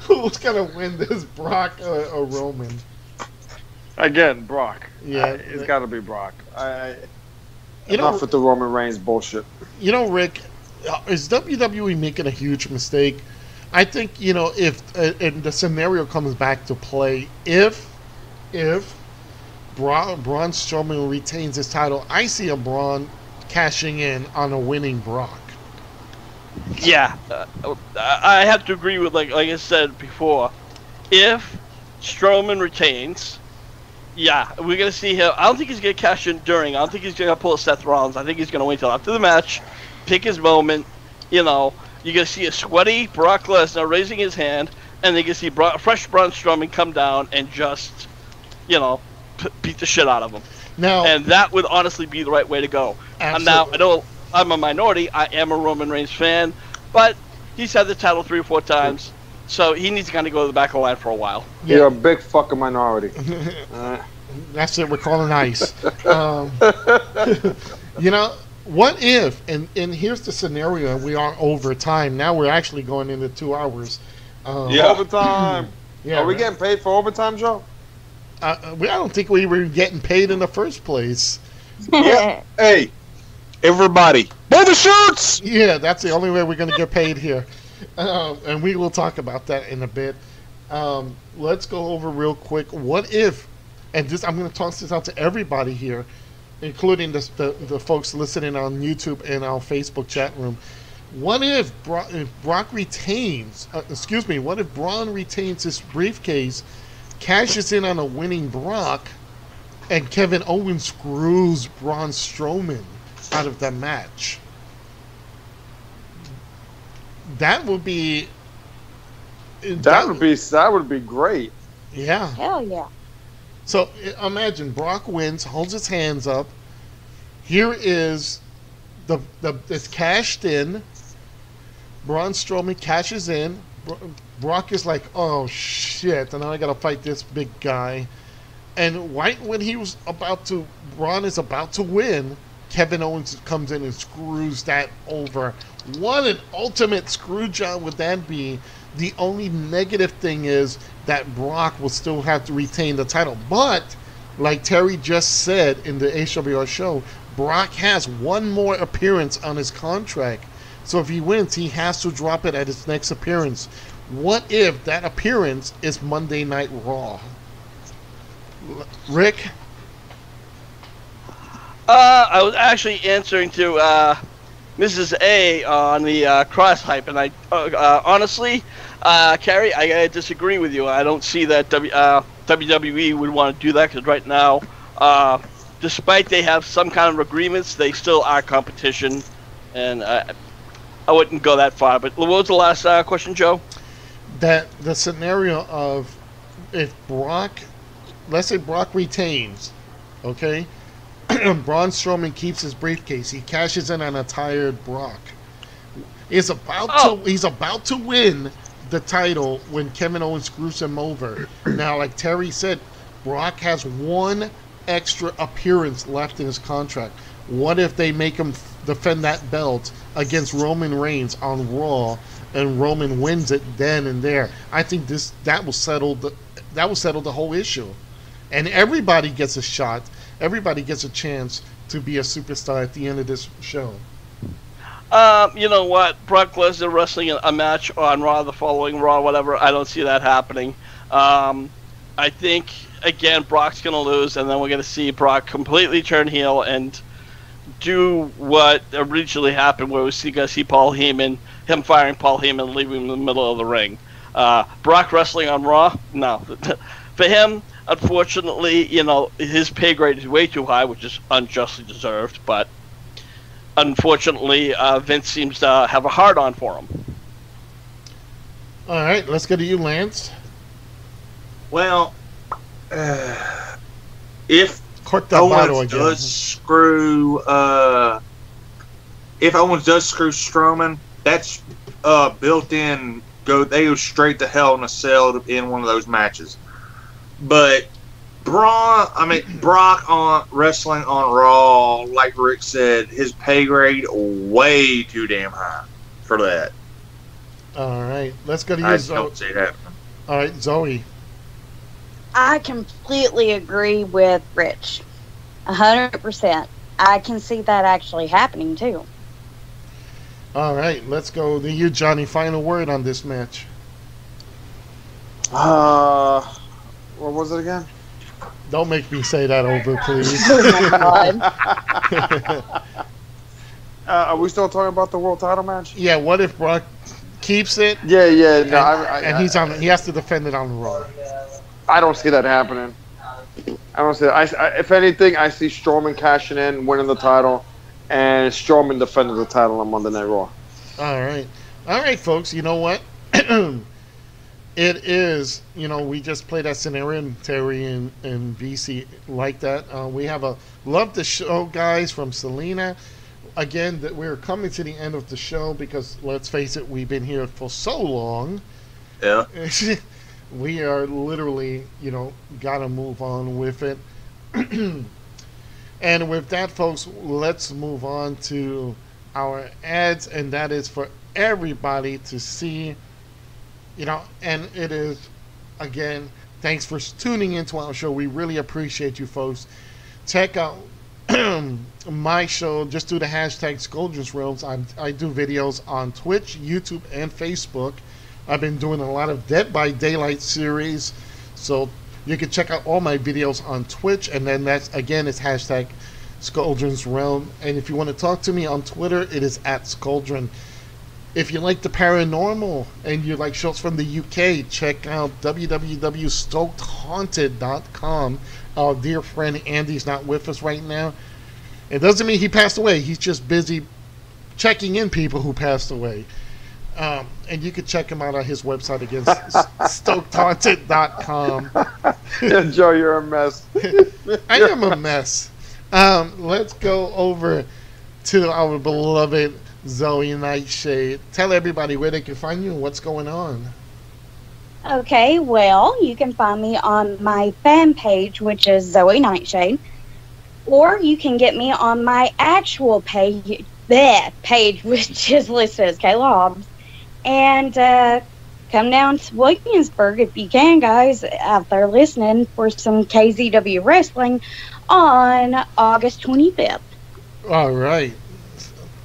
Who's gonna win this, Brock or Roman? Again, Brock. Yeah, it's got to be Brock. Enough with the Roman Reigns bullshit. You know, Rick, is WWE making a huge mistake? I think, if and the scenario comes back to play, if Braun Strowman retains his title, I see a Braun cashing in on a winning Brock. Yeah, I have to agree with like I said before. If Strowman retains, yeah, we're gonna see him. I don't think he's gonna cash in during. I don't think he's gonna pull a Seth Rollins. I think he's gonna wait till after the match, pick his moment. You're gonna see a sweaty Brock Lesnar raising his hand, and then you can see fresh Braun Strowman come down and just, beat the shit out of him. Now, and that would honestly be the right way to go. Absolutely. And now I know I'm a minority. I am a Roman Reigns fan, but he's had the title 3 or 4 times, so he needs to kind of go to the back of the line for a while. Yeah. You're a big fucking minority. That's it. We're calling ice. What if? And here's the scenario. We are over time. Now we're actually going into 2 hours. Overtime. Yeah. Are we getting paid for overtime, Joe? I don't think we were getting paid in the first place. Yeah. Hey, everybody, buy the shirts! Yeah, that's the only way we're going to get paid here. And we will talk about that in a bit. Let's go over real quick. What if, and I'm going to toss this out to everybody here, including the folks listening on YouTube and our Facebook chat room. What if Brock retains, what if Braun retains his briefcase, cashes in on a winning Brock, and Kevin Owens screws Braun Strowman out of that match? That would be... That would be great. Yeah. Hell yeah. So imagine Brock wins, holds his hands up. Here is it's cashed in. Braun Strowman cashes in. Brock is like, oh shit, and now I gotta fight this big guy. And right when Braun is about to win, Kevin Owens comes in and screws that over. What an ultimate screw job would that be? The only negative thing is that Brock will still have to retain the title. But, like Terry just said in the HWR show, Brock has one more appearance on his contract. So if he wins, he has to drop it at his next appearance. What if that appearance is Monday Night Raw? Rick? I was actually answering to Mrs. A on the cross hype, and I honestly, Carrie, I disagree with you. I don't see that WWE would want to do that because right now, despite they have some kind of agreements, they still are competition, and I wouldn't go that far. But what was the last question, Joe? That the scenario of if Brock, let's say Brock retains, okay? Braun Strowman keeps his briefcase. He cashes in on a tired Brock. He's about to win the title when Kevin Owens screws him over. Now, like Terry said, Brock has one extra appearance left in his contract. What if they make him defend that belt against Roman Reigns on Raw, and Roman wins it then and there? I think that will settle the whole issue, and everybody gets a shot. Everybody gets a chance to be a superstar at the end of this show. You know what? Brock Lesnar wrestling a match on Raw, the following Raw, whatever. I don't see that happening. I think, again, Brock's going to lose, and then we're going to see Brock completely turn heel and do what originally happened, where we're going to see Paul Heyman, him firing Paul Heyman and leaving him in the middle of the ring. Brock wrestling on Raw? No. For him, unfortunately, you know, his pay grade is way too high, which is unjustly deserved, but unfortunately, Vince seems to have a hard-on for him. All right, let's go to you, Lance. Well, if Owens does screw Strowman, that's built-in. They go straight to Hell in a Cell in one of those matches. But Brock on wrestling on Raw, like Rick said, his pay grade way too damn high for that. All right, let's go to you, Zoe. I don't see that. All right, Zoe. I completely agree with Rich. 100%. I can see that actually happening too. All right, let's go to you, Johnny. Final word on this match. What was it again? Don't make me say that over, please. Are we still talking about the world title match? Yeah. What if Brock keeps it? Yeah. No, he has to defend it on Raw. I don't see that happening. I don't see that. If anything, I see Strowman cashing in, winning the title, and Strowman defending the title on Monday Night Raw. All right, folks. You know what? It is, we just played that scenario, and Terry and VC like that. We have a love the show, guys, from Selena. Again, that we're coming to the end of the show because, let's face it, we've been here for so long. Yeah. We are literally, gotta move on with it. And with that, folks, let's move on to our ads, and that is for everybody to see. And it is, again, thanks for tuning into our show. We really appreciate you, folks. Check out my show. Just do the hashtag Scoldrels Realms. I do videos on Twitch, YouTube, and Facebook. I've been doing a lot of Dead by Daylight series. So you can check out all my videos on Twitch. And then that's, again, it's hashtag Scoldrels Realm. And if you want to talk to me on Twitter, it is at Scoldren. If you like the paranormal and you like shows from the UK, check out www.stokedhaunted.com. Our dear friend Andy's not with us right now. It doesn't mean he passed away. He's just busy checking in people who passed away. And you can check him out on his website again, stokedhaunted.com. Yeah, Joe, you're a mess. I am a mess. Let's go over to our beloved Zoe Nightshade. Tell everybody where they can find you and what's going on. Okay, well, you can find me on my fan page, which is Zoe Nightshade, or you can get me on my actual page, which is listed as Kayla Hobbs, and come down to Williamsburg if you can, guys, out there listening, for some KZW wrestling on August 25th. All right.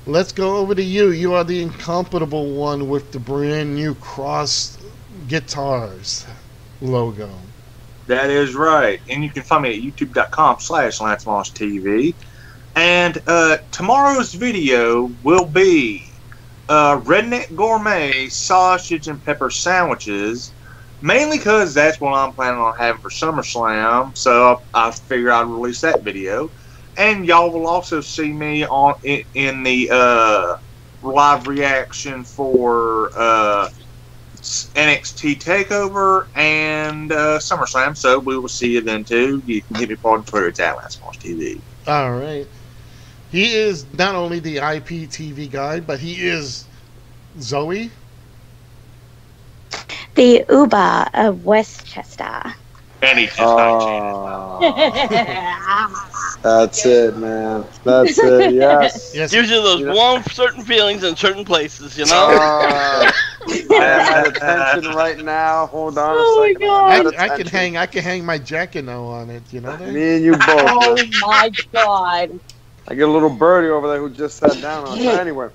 let's go over to you. You are the incomparable one with the brand new Cross Guitars logo. That is right. And you can find me at youtube.com/LanceMossTV. And tomorrow's video will be Redneck Gourmet sausage and pepper sandwiches. Mainly because that's what I'm planning on having for SummerSlam. So I figure I'd release that video. And y'all will also see me on in the live reaction for NXT TakeOver and SummerSlam. So we will see you then too. You can hit me on Twitter. It's at LanceMossTV. All right. He is not only the IPTV guy, but he is Zoe. The Uber of Westchester. And he That's it, man. That's it. Yes. Yes. Gives you those warm certain feelings in certain places, you know? I am at attention right now. Hold on a second. I can hang my jacket now on it. You know that? Me and you both. Oh my god. I get a little birdie over there who just sat down on it. Anyway,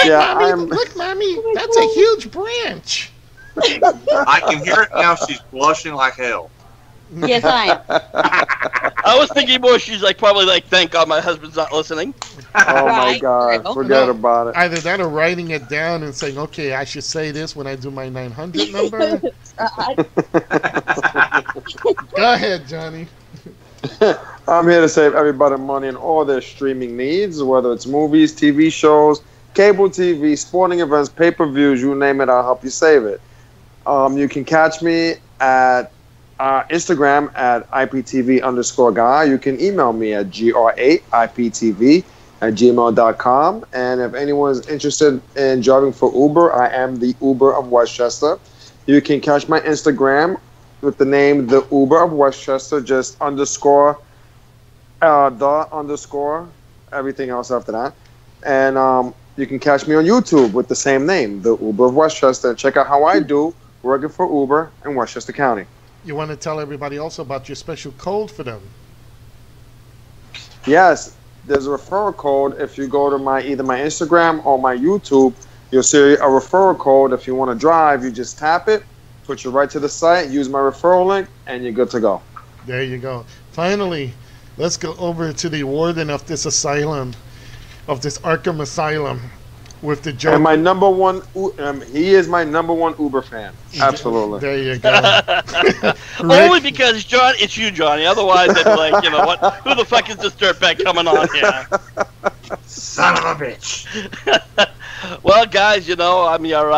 yeah, Mommy, look, Mommy, that's a huge branch. I can hear it now. She's blushing like hell. Yes, I am. I was thinking more, she's like, probably like, thank God my husband's not listening. Oh my Right. God, forget about it. Either that or writing it down and saying, okay, I should say this when I do my 900 number. Go ahead, Johnny. I'm here to save everybody money on all their streaming needs, whether it's movies, TV shows, cable TV, sporting events, pay-per-views, you name it, I'll help you save it. You can catch me at Instagram at IPTV_guy. You can email me at gr8iptv@gmail.com. And if anyone's interested in driving for Uber, I am the Uber of Westchester. You can catch my Instagram with the name The Uber of Westchester, just underscore, everything else after that. And you can catch me on YouTube with the same name, The Uber of Westchester. Check out how I do working for Uber in Westchester County. You want to tell everybody also about your special code for them? Yes, there's a referral code. If you go to either my Instagram or my YouTube, you'll see a referral code. If you want to drive, you just tap it, put you right to the site, use my referral link, and you're good to go. There you go. Finally, let's go over to the warden of this asylum, of this Arkham Asylum, with the Joker. And my number one, he is my number one Uber fan. Absolutely. There you go. Only because, John, it's you, Johnny. Otherwise, they'd be like, you know what? Who the fuck is this dirtbag coming on here? Son of a bitch. Well, guys, you know, I'm your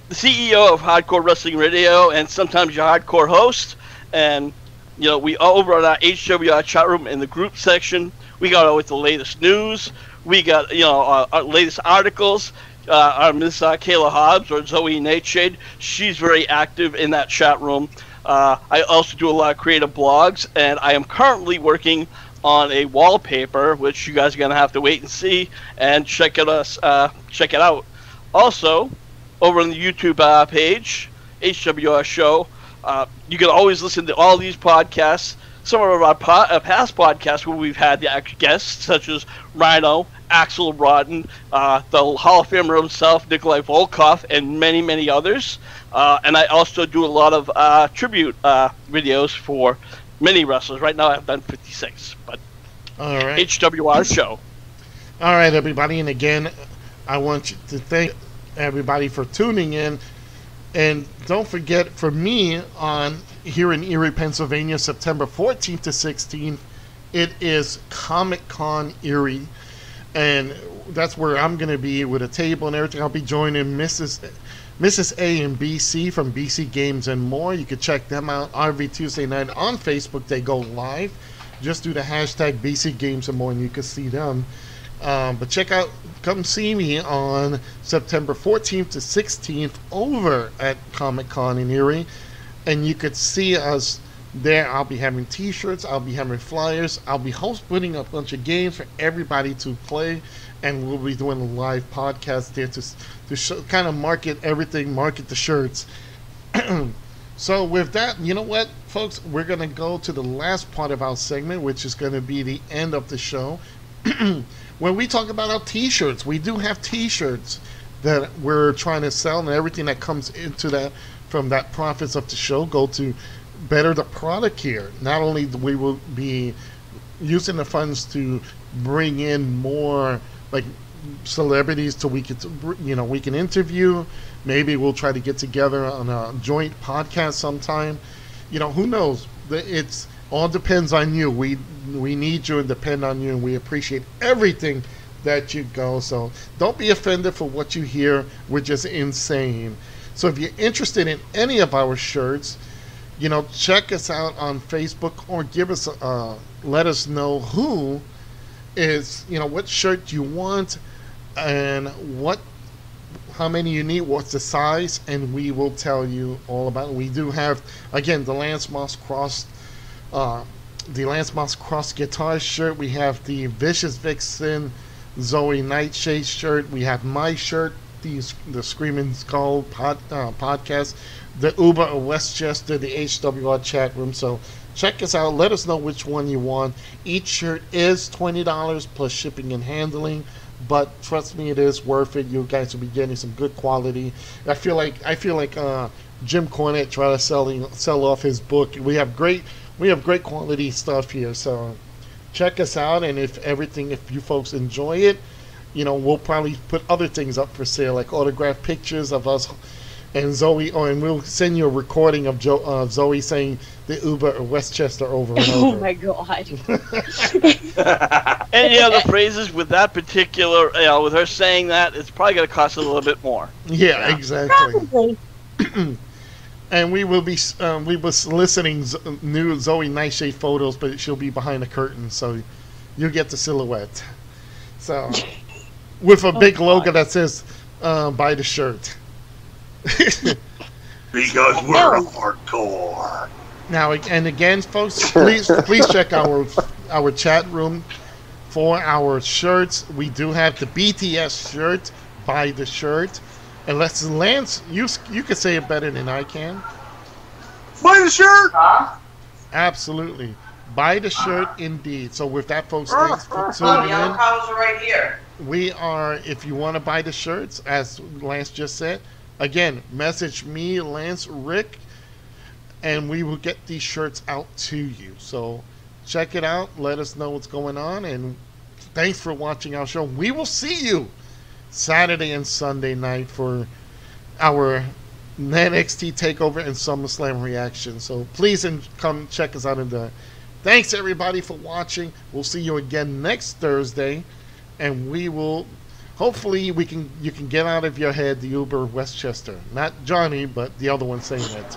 the CEO of Hardcore Wrestling Radio, and sometimes your hardcore host. And you know, we are over on our HWR chat room in the group section. We got always the latest news. We got, you know, our latest articles. Our Miss Kayla Hobbs, or Zoe Nightshade, she's very active in that chat room. I also do a lot of creative blogs, and I am currently working on a wallpaper, which you guys are going to have to wait and see and check it out. Also, over on the YouTube page, HWR Show, you can always listen to all these podcasts. Some of our past podcasts where we've had the guests, such as Rhino, Axel Rodden, the Hall of Famer himself, Nikolai Volkov, and many, many others. And I also do a lot of tribute videos for many wrestlers. Right now I've done 56, but All right. HWR Show. All right, everybody. And again, I want you to thank everybody for tuning in. And don't forget, for me, here in Erie, Pennsylvania, September 14th to 16th, it is Comic-Con Erie. And that's where I'm going to be with a table and everything. I'll be joining Mrs. A and BC from BC Games and More. You can check them out RV Tuesday night on Facebook. They go live. Just do the hashtag BC Games and More and you can see them. But come see me on September 14th to 16th over at Comic-Con in Erie. And you could see us there. I'll be having t-shirts, I'll be having flyers, I'll be putting up a bunch of games for everybody to play, and we'll be doing a live podcast there to kind of market everything, market the shirts. So with that, you know what, folks, we're going to go to the last part of our segment, which is going to be the end of the show. when we talk about our T-shirts, we do have T-shirts that we're trying to sell, and everything that comes into that from that profits of the show go to better the product here. Not only we will be using the funds to bring in more like celebrities so we can we can interview. Maybe we'll try to get together on a joint podcast sometime. Who knows? It's all depends on you. We need you and depend on you, and we appreciate everything that you go. So don't be offended for what you hear. We're just insane. So if you're interested in any of our shirts, check us out on Facebook or give us let us know who is what shirt you want and how many you need, what's the size, and we will tell you all about it. We do have, again, the Lance Moss Cross guitar shirt. We have the Vicious Vixen Zoe Nightshade shirt. We have my shirt, the Screaming Skull podcast, the Uber of Westchester, the HWR chat room. So check us out. Let us know which one you want. Each shirt is $20 plus shipping and handling. But trust me, it is worth it. You guys will be getting some good quality. I feel like Jim Cornette trying to sell off his book. We have great quality stuff here. So check us out, and if you folks enjoy it, we'll probably put other things up for sale, like autographed pictures of us and Zoe. And we'll send you a recording of Zoe saying the Uber of Westchester over and over. Oh my god. Any other phrases with that particular, with her saying that, it's probably going to cost a little bit more. Yeah, exactly. Probably. And we will be soliciting new Zoe Nightshade photos, but she'll be behind the curtain, so you'll get the silhouette. So, with a big logo that says, buy the shirt. Because we're hardcore. Now, and again, folks, please check our chat room for our shirts. We do have the BTS shirt, buy the shirt. And Lance, you can say it better than I can. Buy the shirt! Absolutely. Buy the shirt indeed. So with that, folks, thanks for Oh, tuning yellow in. collars are right here. We are, if you want to buy the shirts, as Lance just said, again, message me, Lance, Rick, and we will get these shirts out to you. So check it out. Let us know what's going on. And thanks for watching our show. We will see you Saturday and Sunday night for our NXT TakeOver and SummerSlam reaction. So please come check us out in there. Thanks everybody for watching. We'll see you again next Thursday, and we will hopefully you can get out of your head the Uber Westchester. Not Johnny, but the other one saying it.